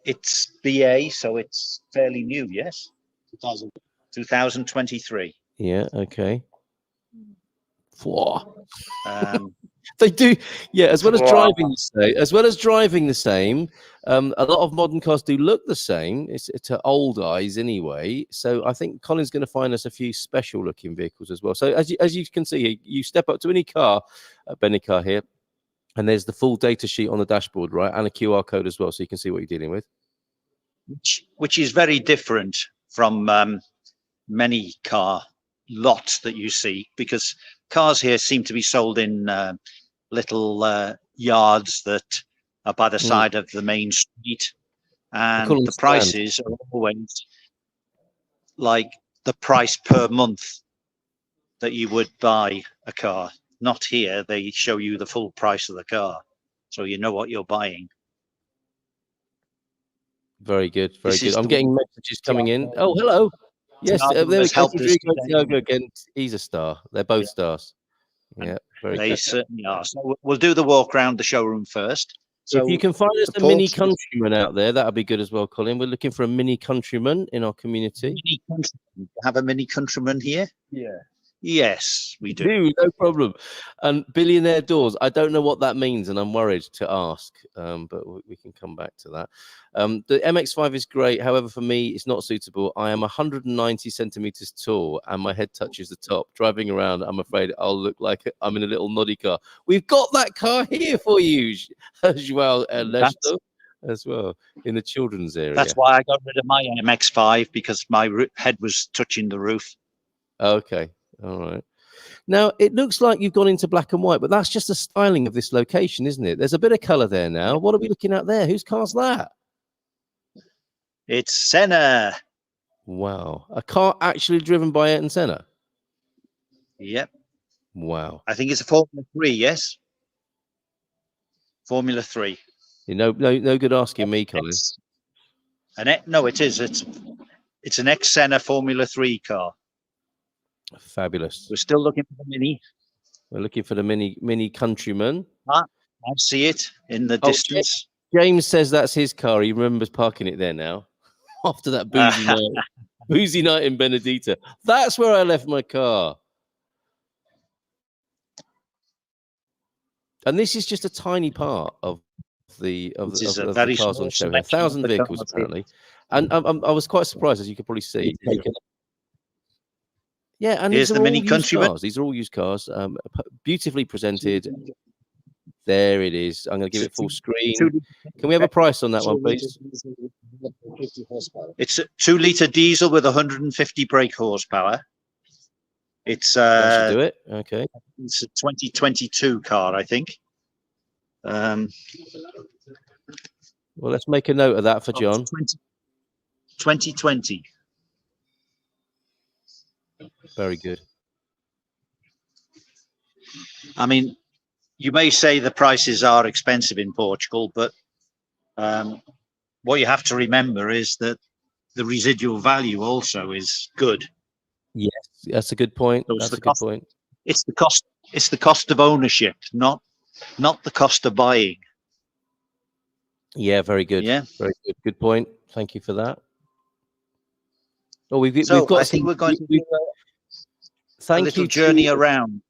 It's BA, so it's fairly new, yes? 2023. Yeah, okay. Whoa. They do, yeah. As well as driving the same, a lot of modern cars do look the same. It's to old eyes anyway. So I think Colin's going to find us a few special-looking vehicles as well. So as you can see, you step up to any car at BENECAR here, and there's the full data sheet on the dashboard, right, and a QR code as well, so you can see what you're dealing with. Which is very different from many car lots that you see, because cars here seem to be sold in little yards that are by the side of the main street, and the prices are always like the price per month that you would buy a car. Not here, they show you the full price of the car, so you know what you're buying. Very good, very good. I'm getting messages coming in. Oh, hello. Yes, there we go. Tiago again. He's a star. They're both stars. Yeah, very they good. certainly are. So we'll do the walk around the showroom first. So if you can find us a Mini Countryman out there, that'd be good as well, Colin. We're looking for a Mini Countryman in our community. Mini Countryman. Have a Mini Countryman here? Yeah. Yes, we do. No problem. And billionaire doors, I don't know what that means, and I'm worried to ask, but we can come back to that. The MX-5 is great. However, for me, it's not suitable. I am 190 centimeters tall, and my head touches the top. Driving around, I'm afraid I'll look like I'm in a little noddy car. We've got that car here for you, João Ernesto, as well, in the children's area. That's why I got rid of my MX-5, because my head was touching the roof. Okay. All right. Now, it looks like you've gone into black and white, but that's just the styling of this location, isn't it? There's a bit of color there now. What are we looking at there? Whose car's that? It's Senna. Wow. A car actually driven by Ayrton Senna? Yep. Wow. I think it's a Formula 3, yes? Formula 3. No good asking me, Colin. No, it is. It's an ex-Senna Formula 3 car. Fabulous. We're still looking for the Mini. We're looking for the Mini Countryman. I see it in the distance. James says that's his car. He remembers parking it there now. After that boozy night in Benedita. That's where I left my car. And this is just a tiny part of the cars on show here. 1,000 vehicles apparently. And I was quite surprised, as you could probably see. Yeah, and here's the Mini Countryman. These are all used cars, beautifully presented. There it is. I'm going to give it full screen. Can we have a price on that one, please? It's a 2-litre diesel with 150 brake horsepower. It's that should do it. Okay. It's a 2022 car, I think. Well, let's make a note of that for John. 2020. Very good. I mean, you may say the prices are expensive in Portugal, but what you have to remember is that the residual value also is good. Yes, that's a good point. So that's a good point. It's the cost. It's the cost of ownership, not the cost of buying. Yeah, very good. Yeah, very good. Good point. Thank you for that. Oh, we've got. I think we're going to do a little journey around.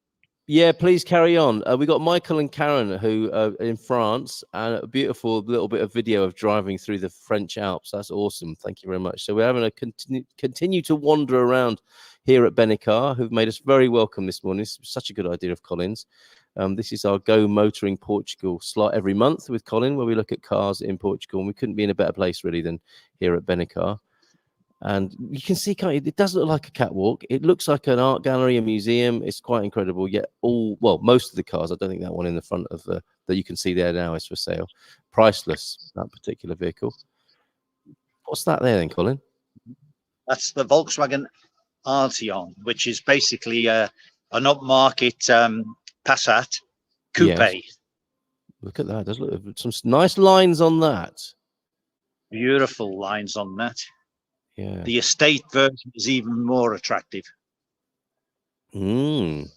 Yeah, please carry on. We got Michael and Karen who in France, and a beautiful little bit of video of driving through the French Alps. That's awesome. Thank you very much. So we're having a continue to wander around here at BENECAR, who've made us very welcome this morning. This was such a good idea of Colin's. This is our Go Motoring Portugal slot every month with Colin, where we look at cars in Portugal, and we couldn't be in a better place really than here at BENECAR. And you can see, it does look like a catwalk. It looks like an art gallery, a museum. It's quite incredible. Yet most of the cars, I don't think that one in the front of that you can see there now is for sale. Priceless, that particular vehicle. What's that there then, Colin? That's the Volkswagen Arteon, which is basically an upmarket Passat coupe. Yes. Look at that. There's some nice lines on that. Beautiful lines on that. Yeah. The estate version is even more attractive. And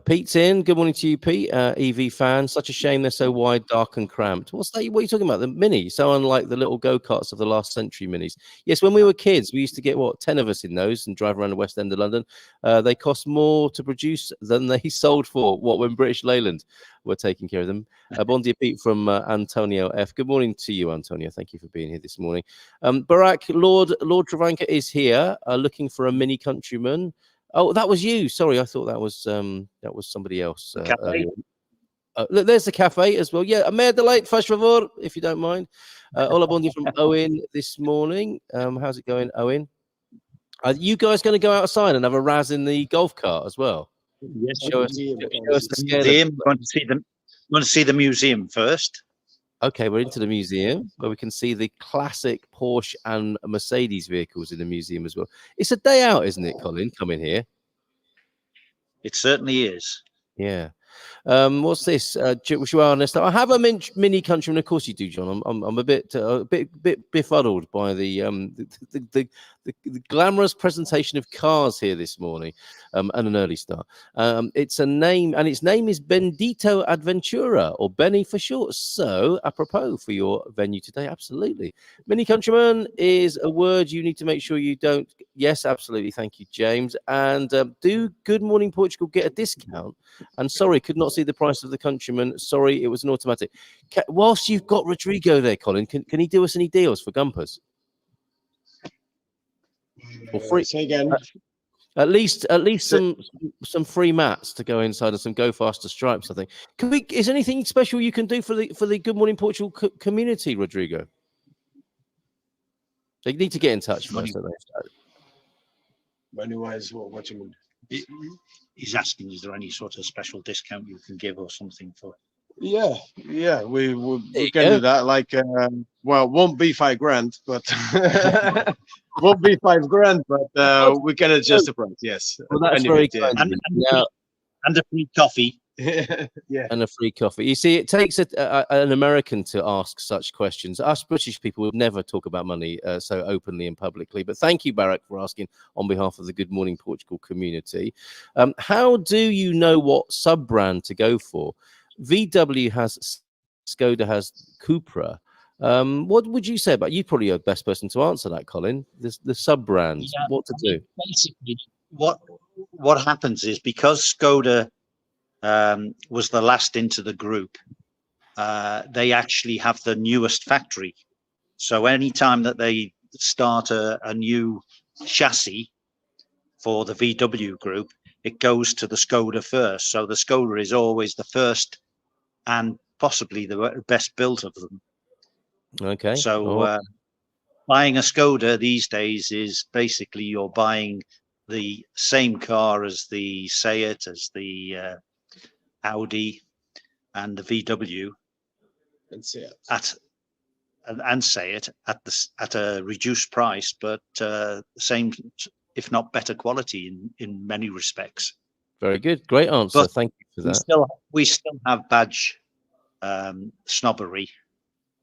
Pete's in. Good morning to you, Pete. EV fan. Such a shame they're so wide, dark, and cramped. What's that? What are you talking about? The mini. So unlike the little go-karts of the last century minis. Yes, when we were kids, we used to get 10 of us in those and drive around the West End of London. They cost more to produce than they sold for. When British Leyland were taking care of them. Bon dia, Pete from Antonio F. Good morning to you, Antonio. Thank you for being here this morning. Barack, Lord Travanca is here, looking for a mini countryman. Oh, that was you. Sorry, I thought that was somebody else. Look, there's the cafe as well. Yeah, a mare de light, faz favor, if you don't mind. Hola, bon dia from Owen this morning. How's it going, Owen? Are you guys going to go outside and have a razz in the golf cart as well? Yes, Show us the museum. Want to see the museum first? Okay, we're into the museum where we can see the classic Porsche and Mercedes vehicles in the museum as well. It's a day out, isn't it, Colin? Coming here. It certainly is. Yeah. What's this? Honest, I have a mini countryman. Of course you do, John. I'm a bit befuddled by the glamorous presentation of cars here this morning, and an early start. It's a name, and its name is Bendito Adventura, or Benny for short. So, apropos for your venue today, absolutely. Mini countryman is a word you need to make sure you don't. Yes, absolutely. Thank you, James. And do Good Morning Portugal get a discount? And sorry, could not see the price of the countryman. Sorry, it was an automatic. Whilst you've got Rodrigo there, Colin, can he do us any deals for Gumpers? Or free? Say again. At least some free mats to go inside and some Go Faster stripes. I think. Is there anything special you can do for the Good Morning Portugal community, Rodrigo? They need to get in touch first. Money-wise, what you mean? He's asking, is there any sort of special discount you can give or something for? Yeah, we can do that. Like, won't be $5,000, but won't be $5,000, but we can adjust the price. Yes, well, that's very kind. And a free coffee. Yeah, and a free coffee. You see, it takes an American to ask such questions. Us British people would never talk about money so openly and publicly. But thank you, Barack, for asking on behalf of the Good Morning Portugal community. How do you know what sub-brand to go for? VW has Skoda has Cupra. What would you say about? You probably are the best person to answer that, Colin. The sub-brands, what to do? Basically, what happens is because Skoda was the last into the group, they actually have the newest factory. So anytime that they start a new chassis for the VW group, it goes to the Skoda first. So the Skoda is always the first and possibly the best built of them. Okay. So buying a Skoda these days is basically you're buying the same car as the Seat, as the Audi and the VW, and Seat at a reduced price, but same, if not better quality in many respects. Very good, great answer. But thank you for that. We still have badge snobbery.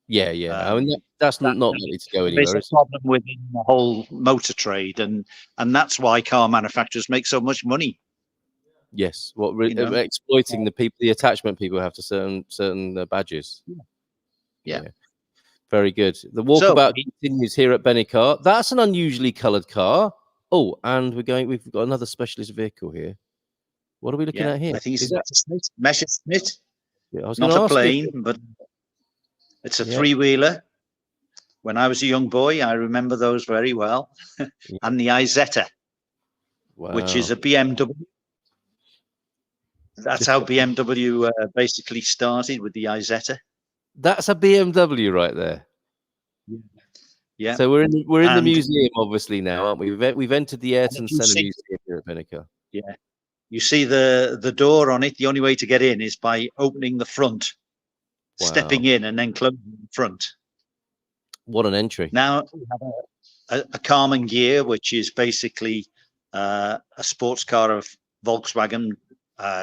Yeah. I mean, that's not likely to go anywhere. There's a problem within the whole motor trade, and that's why car manufacturers make so much money. Yes, exploiting the people, the attachment people have to certain badges. Yeah. Very good. The walkabout continues here at BENECAR. That's an unusually coloured car. Oh, and we've got another specialist vehicle here. What are we looking at here? I think it's Messerschmitt. Yeah, not a plane, but it's a three-wheeler. When I was a young boy, I remember those very well. And the Isetta, which is a BMW. That's how BMW basically started, with the Isetta. That's a BMW right there. Yeah. So we're in the museum obviously now, aren't we? We've entered the Ayrton Senna Museum here at BENECAR. Yeah. You see the door on it. The only way to get in is by opening the front, stepping in, and then closing the front. What an entry! Now we have a Carmen Gear, which is basically a sports car of Volkswagen,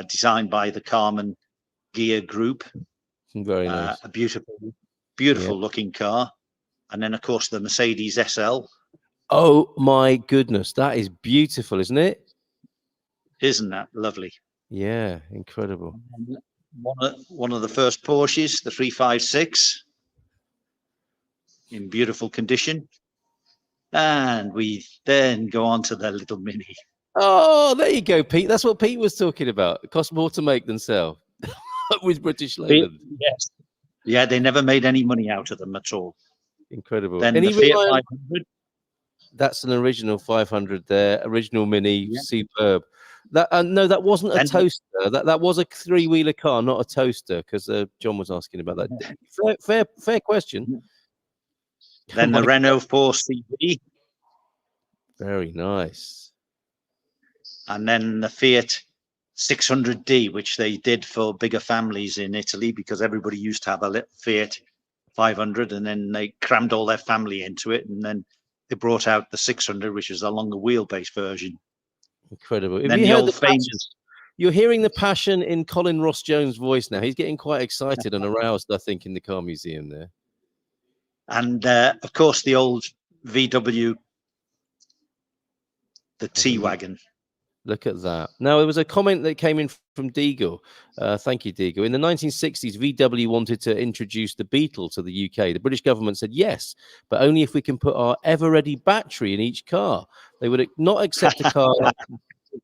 designed by the Carmen Gear Group. Very nice. A beautiful looking car. And then, of course, the Mercedes SL. Oh, my goodness. That is beautiful, isn't it? Isn't that lovely? Yeah, incredible. One of the first Porsches, the 356, in beautiful condition. And we then go on to the little Mini. Oh, there you go, Pete. That's what Pete was talking about. It costs more to make than sell with British Leyland. Yes. Yeah, they never made any money out of them at all. Incredible. Then Any the Fiat Reliant- 500. That's an original 500 there, original Mini, Yeah. superb. That no, that wasn't a Then- toaster. That was a three-wheeler car, not a toaster. Because John was asking about that. Fair question. Then the Renault 4CV, Very nice. and then the Fiat 600D, which they did for bigger families in Italy because everybody used to have a little Fiat 500, and then they crammed all their family into it, and then they brought out the 600, which is a longer wheelbase version. Incredible. Have Then you the heard old the passion? famous. You're hearing the passion in Colin Ross Jones' voice now. He's getting quite excited and aroused, I think, in the car museum there. And of course, the old VW, the T-Wagon. Look at that. Now, there was a comment that came in from Deagle. Thank you, Deagle. In the 1960s, VW wanted to introduce the Beetle to the UK. The British government said yes, but only if we can put our ever-ready battery in each car. They would not accept a car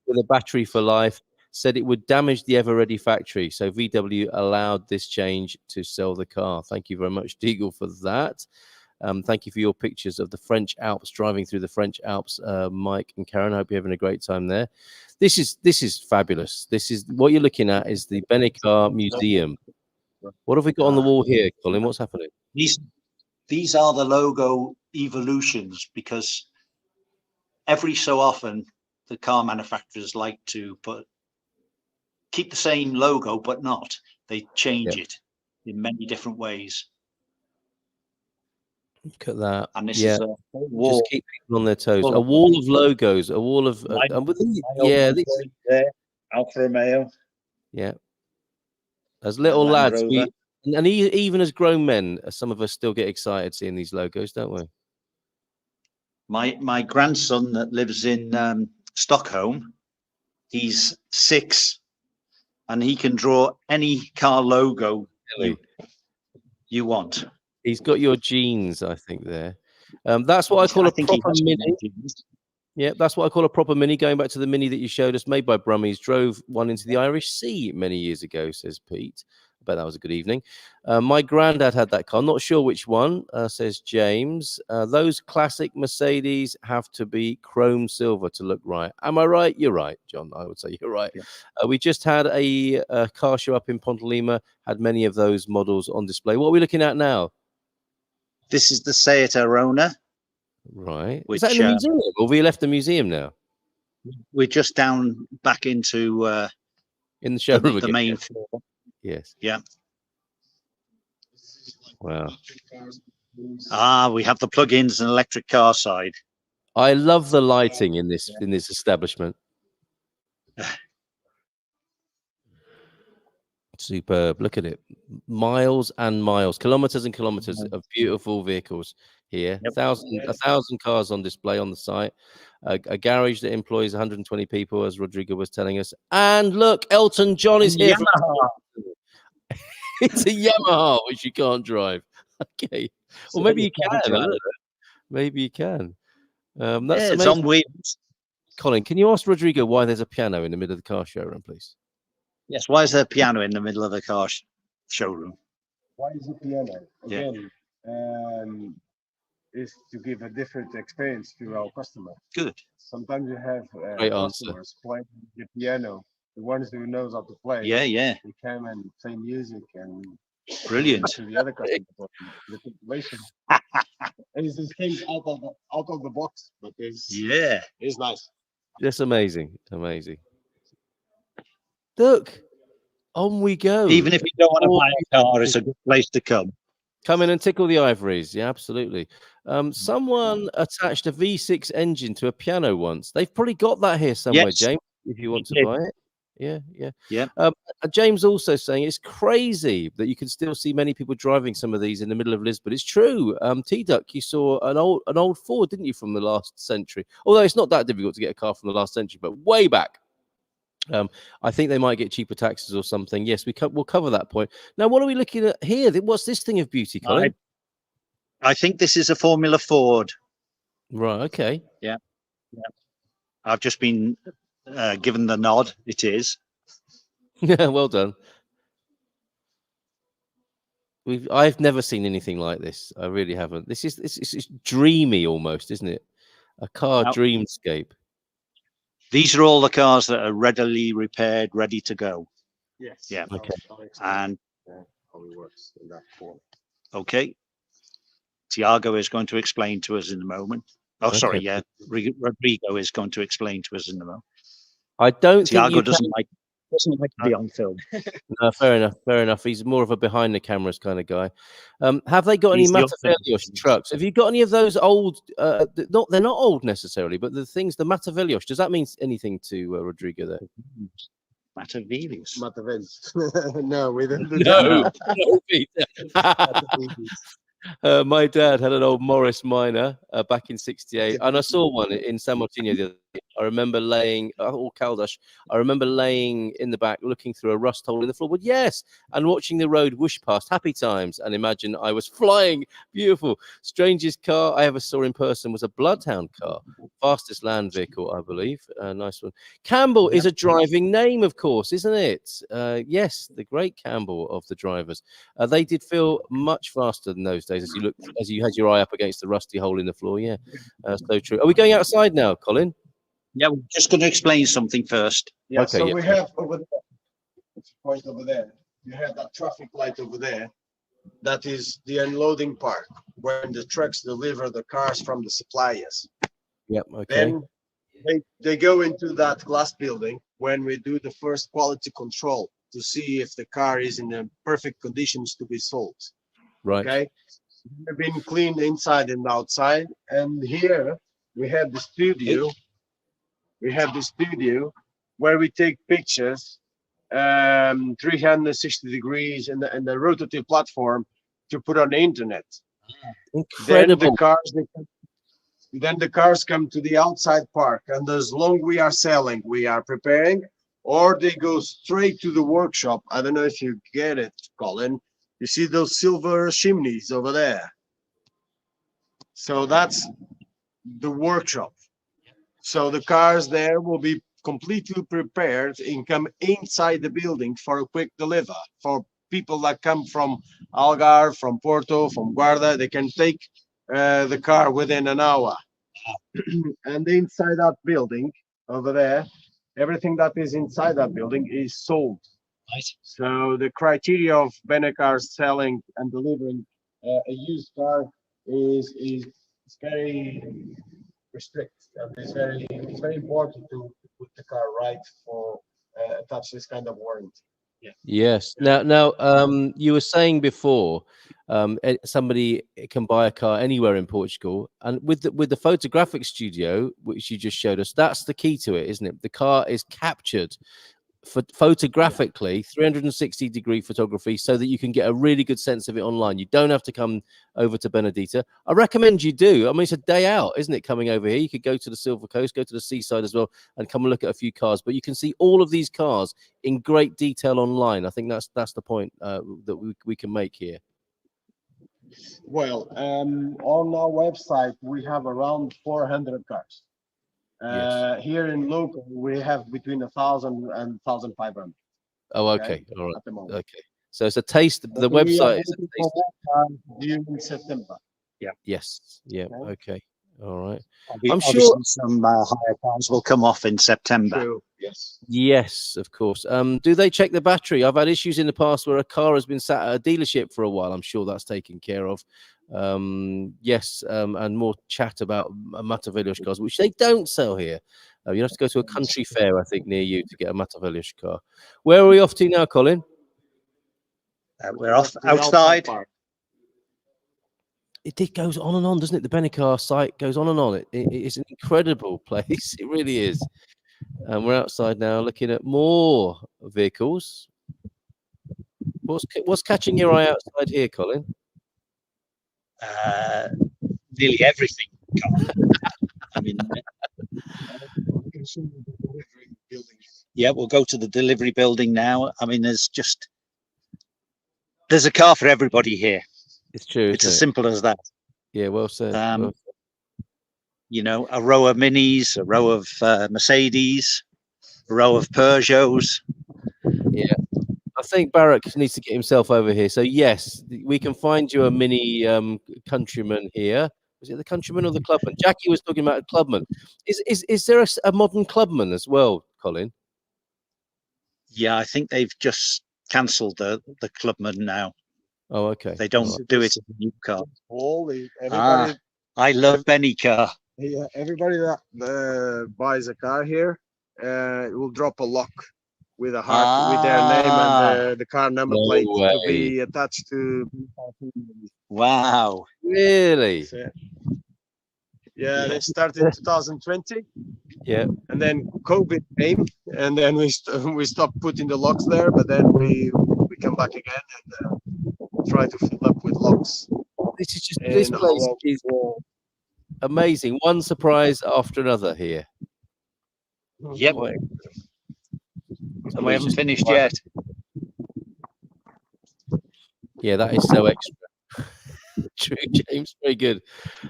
with a battery for life, said it would damage the ever-ready factory. So VW allowed this change to sell the car. Thank you very much, Deagle, for that. Thank you for your pictures of the French Alps, driving through the French Alps, Mike and Karen. I hope you're having a great time there. This is fabulous. This is what you're looking at is the BENECAR Museum. What have we got on the wall here, Colin? What's happening? These are the logo evolutions, because every so often the car manufacturers like to keep the same logo, but not. They change it in many different ways. Look at that. And this is a wall. Just keep people on their toes. A wall of logos, a wall of Alfa Romeo. Yeah. As little Land lads, Rover. and even as grown men, some of us still get excited seeing these logos, don't we? My grandson that lives in Stockholm, he's 6, and he can draw any car logo you want. He's got your genes, I think, there. That's what I call a proper Mini. Yeah, that's what I call a proper Mini. Going back to the Mini that you showed us, made by Brummies, drove one into the Irish Sea many years ago, says Pete. I bet that was a good evening. My granddad had that car. Not sure which one, says James. Those classic Mercedes have to be chrome silver to look right. Am I right? You're right, John. I would say you're right. Yeah. We just had a car show up in Pontelima, had many of those models on display. What are we looking at now? This is the Seat Arona. Right. Which, is that in the museum? Or have we left the museum now? We're just down back into in the showroom the main floor. Yes. Yeah. Wow. We have the plug-ins and electric car side. I love the lighting in this establishment. Superb. Look at it. Miles and miles, kilometers and kilometers of beautiful vehicles here. Yep. 1,000 cars on display on the site. A garage that employs 120 people, as Rodrigo was telling us. And look, Elton John is here. It's a Yamaha, which you can't drive. Okay. Or maybe you can. I don't know. Maybe you can. That's it's on wheels. Colin, can you ask Rodrigo why there's a piano in the middle of the car showroom, please? Yes. Why is there a piano in the middle of the car showroom? Why is it piano? Again, is to give a different experience to our customer. Good. Sometimes you have Great customers playing the piano, the ones who knows how to play. Yeah, yeah. They come and play music and brilliant to the other customers. The situation. And it just came out of the box, but it's nice. That's amazing, amazing. Look, on we go. Even if you don't want to buy a car, it's a good place to come. Come in and tickle the ivories. Yeah, absolutely. Someone attached a V6 engine to a piano once. They've probably got that here somewhere, Yes. James, if you want to buy it. Yeah. Yeah. James also saying it's crazy that you can still see many people driving some of these in the middle of Lisbon. It's true. T-Duck, you saw an old Ford, didn't you, from the last century? Although it's not that difficult to get a car from the last century, but way back. I think they might get cheaper taxes or something. Yes, we'll cover that point. Now, what are we looking at here? What's this thing of beauty, Colin? I think this is a Formula Ford. Right. Okay. Yeah. I've just been given the nod. It is. Yeah. Well done. I've never seen anything like this. I really haven't. This is dreamy almost, isn't it? A car dreamscape. These are all the cars that are readily repaired, ready to go. Yes. Yeah. Okay. And how it works in that form. okay, Tiago is going to explain to us in a moment. Oh, sorry. Okay. Yeah, Rodrigo is going to explain to us in a moment. I don't Tiago think doesn't like to be on film. No, fair enough. Fair enough. He's more of a behind the cameras kind of guy. Have they got any He's the Matavellos trucks? Have you got any of those old? They're not old necessarily, but the Matavellos. Does that mean anything to Rodrigo there? Matavellos. No, we don't do No, that. no, Peter. My dad had an old Morris Minor back in '68, and I saw one in San Martino the other day. I remember laying, or Caldash, I remember laying in the back, looking through a rust hole in the floorboard, yes, and watching the road whoosh past, happy times, and imagine I was flying, beautiful. Strangest car I ever saw in person was a Bloodhound car, fastest land vehicle, I believe. Nice one. Campbell is a driving name, of course, isn't it? Yes, the great Campbell of the drivers. They did feel much faster than those days as you had your eye up against the rusty hole in the floor. Yeah, so true. Are we going outside now, Colin? Yeah, we're just going to explain something first. Yeah, Okay, so yeah. we have over there, point over there, you have that traffic light over there. That is the unloading part, when the trucks deliver the cars from the suppliers. Yep, okay. Then they go into that glass building when we do the first quality control to see if the car is in the perfect conditions to be sold. Right. Okay, they've been cleaned inside and outside, and here we have the studio. We have the studio where we take pictures 360 degrees and the rotative platform to put on the internet. Incredible. Then the cars come to the outside park, and as long we are selling, we are preparing, or they go straight to the workshop. I don't know if you get it, Colin. You see those silver chimneys over there? So that's the workshop. So the cars there will be completely prepared and come inside the building for a quick deliver. For people that come from Algarve, from Porto, from Guarda, they can take the car within an hour. And inside that building over there, everything that is inside that building is sold. Nice. So the criteria of BENECAR selling and delivering a used car is very restrict, and it's very important to put the car right for attach this kind of warranty. Yeah. Yes. Now, you were saying before, somebody can buy a car anywhere in Portugal, and with the photographic studio, which you just showed us, that's the key to it, isn't it? The car is captured photographically, 360-degree photography, so that you can get a really good sense of it online. You don't have to come over to Benedita. I recommend you do. I mean, it's a day out, isn't it, coming over here? You could go to the Silver Coast, go to the seaside as well, and come and look at a few cars. But you can see all of these cars in great detail online. I think that's the point that we can make here. Well, on our website, we have around 400 cars. Yes. Here in local, we have between 1,000 and 1,500. Oh, okay. All right. At the moment. Okay. So it's a taste. The We are website is a waiting taste. for more cars during September. Yes. Yeah. Okay. All right. I'm sure some higher cars will come off in September. So, yes. Yes, of course. Do they check the battery? I've had issues in the past where a car has been sat at a dealership for a while. I'm sure that's taken care of. Yes, and more chat about Matavellos cars, which they don't sell here. You have to go to a country fair, I think, near you to get a Matavellos car. Where are we off to now, Colin? We're off outside. It goes on and on, doesn't it? The BENECAR site goes on and on. It's an incredible place. It really is. And we're outside now looking at more vehicles. What's catching your eye outside here, Colin? Nearly everything. I mean, Yeah, we'll go to the delivery building now. I mean, there's a car for everybody here. It's true. It's as simple as that. Yeah, well said. You know, a row of Minis, a row of Mercedes, a row of Peugeots. Yeah, I think Barak needs to get himself over here. So yes, we can find you a Mini Countryman here. Was it the Countryman or the Clubman? Jackie was talking about a Clubman. Is there a modern Clubman as well, Colin? Yeah, I think they've just cancelled the Clubman now. Oh, okay. They don't do it in the new car. Everybody, I love BENECAR. yeah, everybody that buys a car here will drop a lock with a heart with their name and the car number plate to be attached to. Wow. Really? Yeah, they started in 2020. Yeah. And then COVID came, and then we stopped putting the locks there, but then we come back again and try to fill up with locks. This is just this place is amazing. One surprise after another here. Yep. And we haven't finished yet. Yeah, that is so extra. True, James. Very good.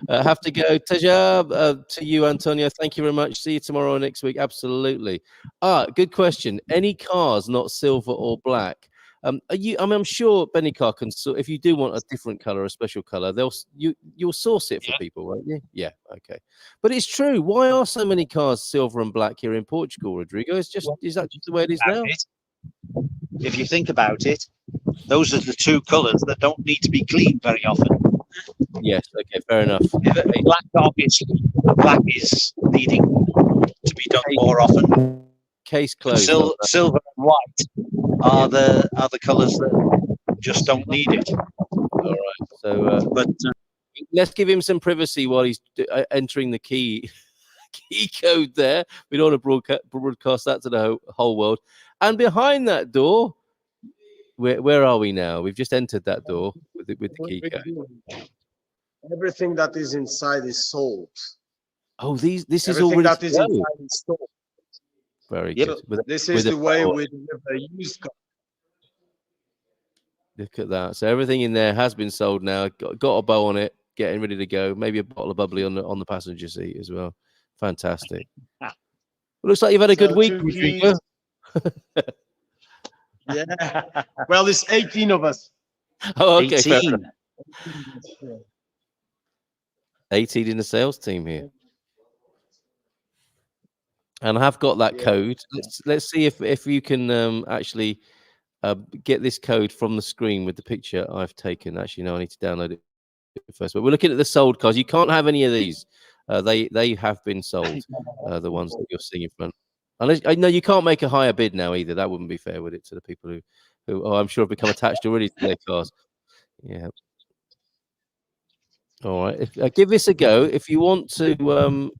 Have to go. Tajab, to you, Antonio. Thank you very much. See you tomorrow or next week. Absolutely. Good question. Any cars not silver or black? I'm sure BENECAR can. So if you do want a different color, a special color, you'll source it for people, won't you? Yeah. Okay. But it's true. Why are so many cars silver and black here in Portugal, Rodrigo? Is that just the way it is now? If you think about it, those are the two colours that don't need to be cleaned very often. Yes, okay, fair enough. Black, obviously, black is needing to be done more often. Case closed. Silver and white are the colours that just don't need it. All right, so let's give him some privacy while he's entering the key code there. We don't want to broadcast that to the whole world. And behind that door, where are we now? We've just entered that door with the key code. Everything that is inside is sold. Oh, this is everything already that is inside is sold. Very good. This is the way with the used car. Look at that. So everything in there has been sold now. Got a bow on it, getting ready to go. Maybe a bottle of bubbly on the passenger seat as well. Fantastic. Well, looks like you've had a good week, Rodrigo. Yeah. Well, there's 18 of us. Oh, okay. 18. 18 in the sales team here. And I have got that code. Let's see if you can actually get this code from the screen with the picture I've taken. Actually, no, I need to download it first. But we're looking at the sold cars. You can't have any of these. They have been sold. The ones that you're seeing in front. Unless I know you can't make a higher bid now either. That wouldn't be fair, would it, to the people who I'm sure have become attached already to their cars. Yeah. All right. Give this a go. If you want to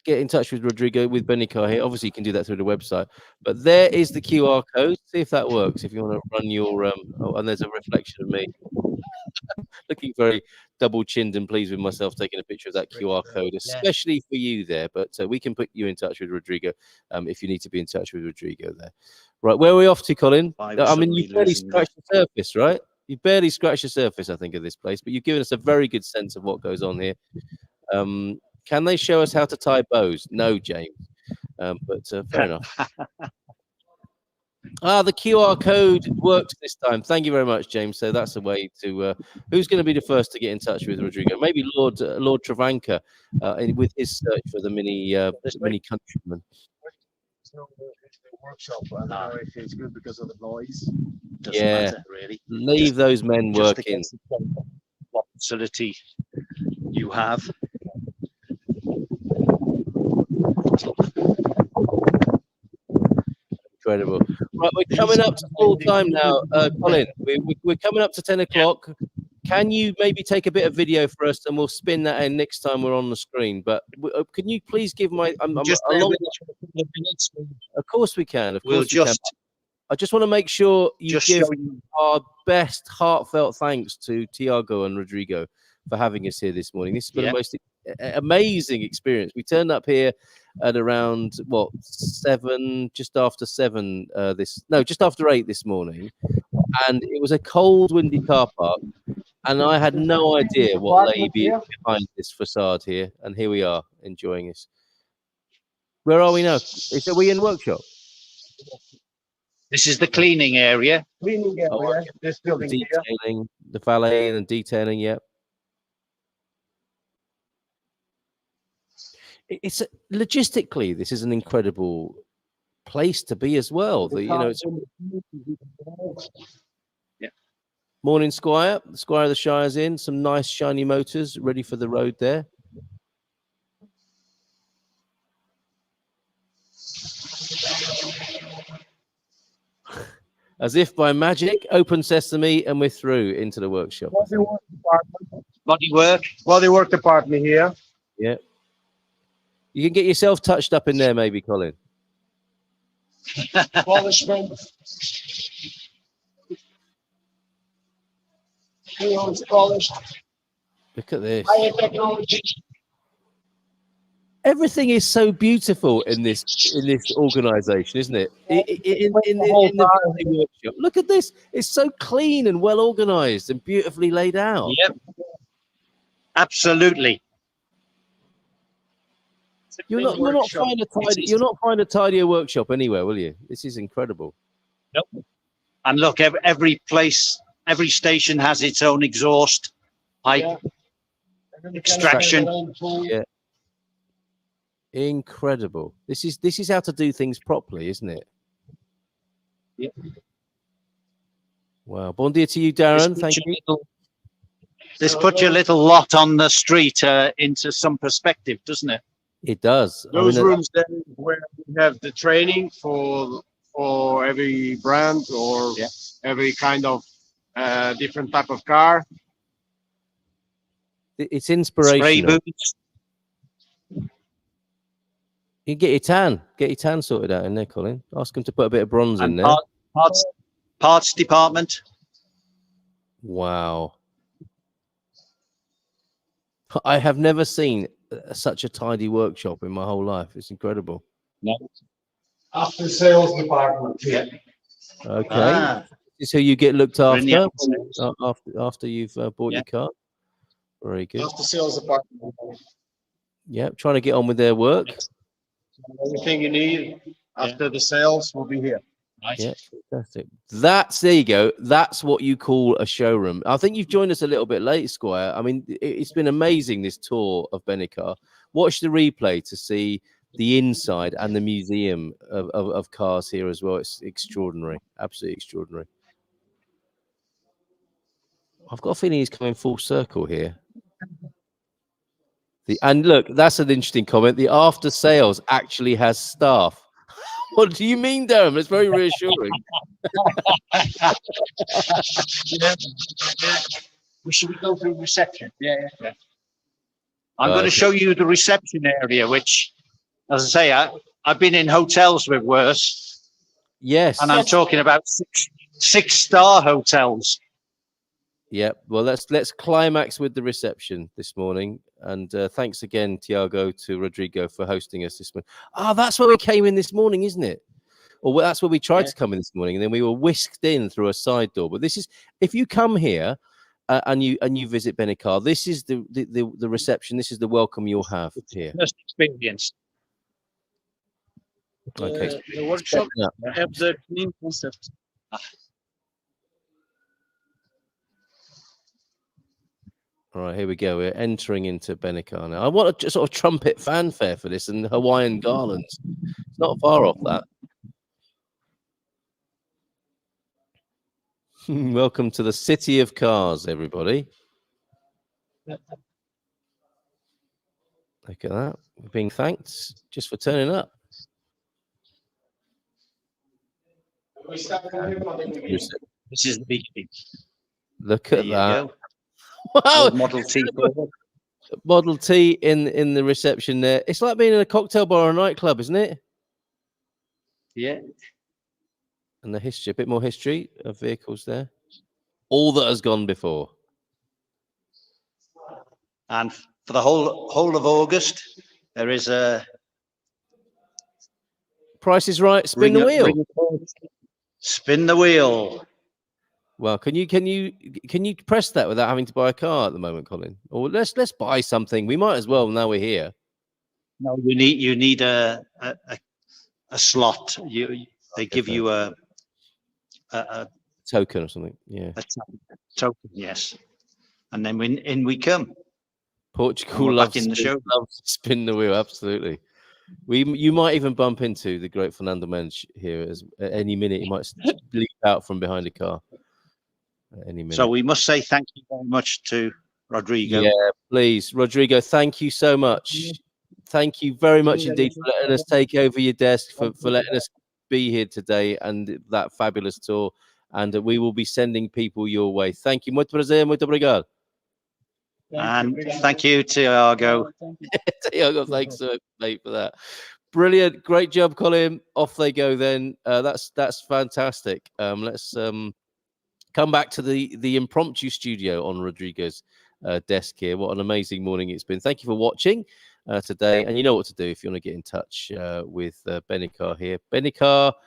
get in touch with Rodrigo with BENECAR here, obviously you can do that through the website. But there is the QR code. See if that works. If you want to run your and there's a reflection of me looking very double-chinned and pleased with myself taking a picture of that QR code, especially for you there. But we can put you in touch with Rodrigo if you need to be in touch with Rodrigo there. Right, where are we off to, Colin? I mean, you barely scratched the surface, right? You barely scratched the surface, I think, of this place, but you've given us a very good sense of what goes on here. Can they show us how to tie bows? No, James. But fair enough. The QR code worked this time. Thank you very much, James. So that's a way to. Who's going to be the first to get in touch with Rodrigo? Maybe Lord Travanca with his search for the Mini Countryman. Workshop. I don't know if it's good because of the noise. Doesn't matter, really. Leave those men working. What facility you have. Incredible. Right, we're coming up to full time now, Colin. We're coming up to 10 o'clock. Can you maybe take a bit of video for us, and we'll spin that in next time we're on the screen? But can you please give my? Of course we can. Of course we can. I just want to make sure you give our best heartfelt thanks to Tiago and Rodrigo for having us here this morning. This has been the most amazing experience. We turned up here at around what 7, just after 7 just after 8 this morning, and it was a cold, windy car park, and I had no idea what lay behind this facade here, and here we are enjoying this. Where are we now? Are we in the workshop? This is the cleaning area. Cleaning area, this building here. Detailing, the valet and detailing. Yep. It's logistically, this is an incredible place to be as well. It's morning, Squire. The Squire of the Shire's in. Some nice shiny motors ready for the road there. As if by magic, open sesame, and we're through into the workshop. Bodywork department here. Yeah. You can get yourself touched up in there, maybe, Colin. Polishment. Polished. Look at this. Higher technology. Everything is so beautiful in this organization, isn't it? In the workshop. Look at this. It's so clean and well organized and beautifully laid out. Yep. Absolutely. You'll not find a tidier workshop anywhere, will you? This is incredible. Nope. And look, every station has its own exhaust pipe extraction. Yeah. Incredible. This is how to do things properly, isn't it? Yeah. Wow. Bon dia to you, Darren. Thank you. This puts your little lot on the street into some perspective, doesn't it? It does. Those rooms there where we have the training for every brand or every kind of different type of car. It's inspirational. Spray boots. You get your tan sorted out in there, Colin. Ask them to put a bit of bronze in there. Parts department. Wow. I have never seen such a tidy workshop in my whole life. It's incredible. No. After sales department. Yeah. Okay. This is who you get looked after after you've bought your car. Very good. After sales department. Yeah, trying to get on with their work. Everything you need after the sales will be here. Nice. Yeah, fantastic. There you go. That's what you call a showroom. I think you've joined us a little bit late, Squire. I mean, it's been amazing, this tour of BENECAR. Watch the replay to see the inside and the museum of cars here as well. It's extraordinary, absolutely extraordinary. I've got a feeling he's coming full circle here. And look, that's an interesting comment. The after sales actually has staff. What do you mean, Darren? It's very reassuring. Should we go through reception? Yeah. I'm going to show you the reception area, which, as I say, I've been in hotels with worse. Yes. And I'm talking about six-star hotels. Yeah. Well, let's climax with the reception this morning. And thanks again, Tiago, to Rodrigo for hosting us this morning. That's where we came in this morning, isn't it? Or that's where we tried to come in this morning, and then we were whisked in through a side door. But this is, if you come here and you visit BENECAR, this is the reception. This is the welcome you'll have here. First experience. Okay. The workshop have the clean concept. All right, here we go. We're entering into BENECAR now. I want a sort of trumpet fanfare for this and Hawaiian garlands. It's not far off that. Welcome to the city of cars, everybody. Look at that. We're being thanked just for turning up. This is the beginning. Look at that. Go. Wow. Model T. Model T in the reception there. It's like being in a cocktail bar or a nightclub, isn't it? Yeah. And the history, a bit more history of vehicles there. All that has gone before. And for the whole of August, there is a Price is Right. Spin the wheel. Spin the wheel. Well, can you press that without having to buy a car at the moment, Colin? Or let's buy something. We might as well now we're here. No, you need a slot. They give you a token or something. Yeah. A token, yes. And then in we come. Portugal loves to spin the wheel. Absolutely. You might even bump into the great Fernando Mendes here at any minute. He might leap out from behind a car at any minute. So we must say thank you very much to Rodrigo. Yeah, please, Rodrigo. Thank you so much. Thank you very much indeed for letting us take over your desk, for letting us be here today and that fabulous tour. And we will be sending people your way. Thank you. Muito prazer, muito obrigado. And thank you, Tiago. Tiago, thanks, mate, for that. Brilliant, great job, Colin. Off they go then. That's fantastic. Let's come back to the impromptu studio on Rodrigo's desk here. What an amazing morning it's been. Thank you for watching today, and you know what to do if you want to get in touch with BENECAR here. BENECAR.pt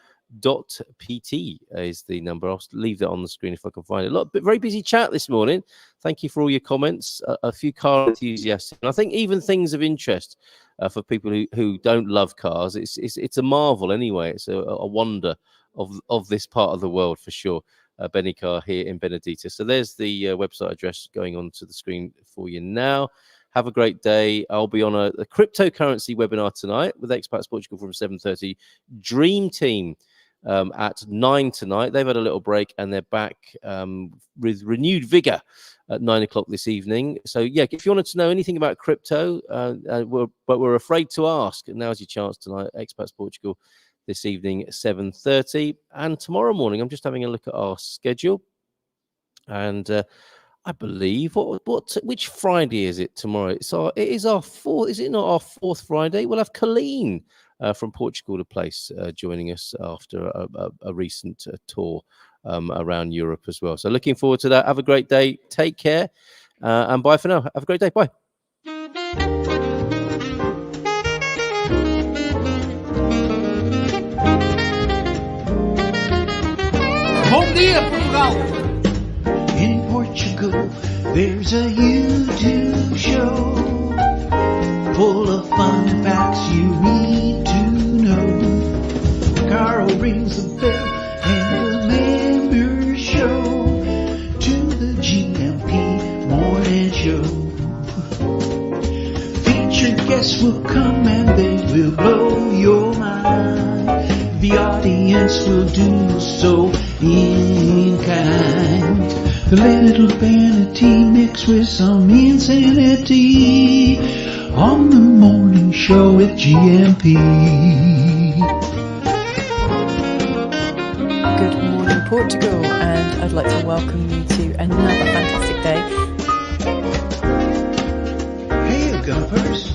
is the number. I'll leave that on the screen if I can find it. Very busy chat this morning. Thank you for all your comments. A few car enthusiasts, and I think even things of interest for people who don't love cars. It's a marvel anyway. It's a wonder of this part of the world for sure. BENECAR here in Benedita. So there's the website address going on to the screen for you now. Have a great day. I'll be on a cryptocurrency webinar tonight with Expats Portugal from 7:30. Dream Team at 9 tonight. They've had a little break and they're back with renewed vigor at 9 o'clock this evening. So yeah, if you wanted to know anything about crypto, but we're afraid to ask, now's your chance tonight. Expats Portugal this evening, 7:30, and tomorrow morning. I'm just having a look at our schedule, and I believe which Friday is it tomorrow? It is our fourth. Is it not our fourth Friday? We'll have Colin from Portugal to place joining us after a recent tour around Europe as well. So looking forward to that. Have a great day. Take care, and bye for now. Have a great day. Bye. Bom dia, Portugal! In Portugal, there's a YouTube show full of fun facts you need to know. Carl rings the bell and the members show to the GMP morning show. Featured guests will come and they will blow your mind. The audience will do so in kind. The little vanity mixed with some insanity on the morning show with GMP. Good morning, Portugal, and I'd like to welcome you to another fantastic day. Hey, Gumpers.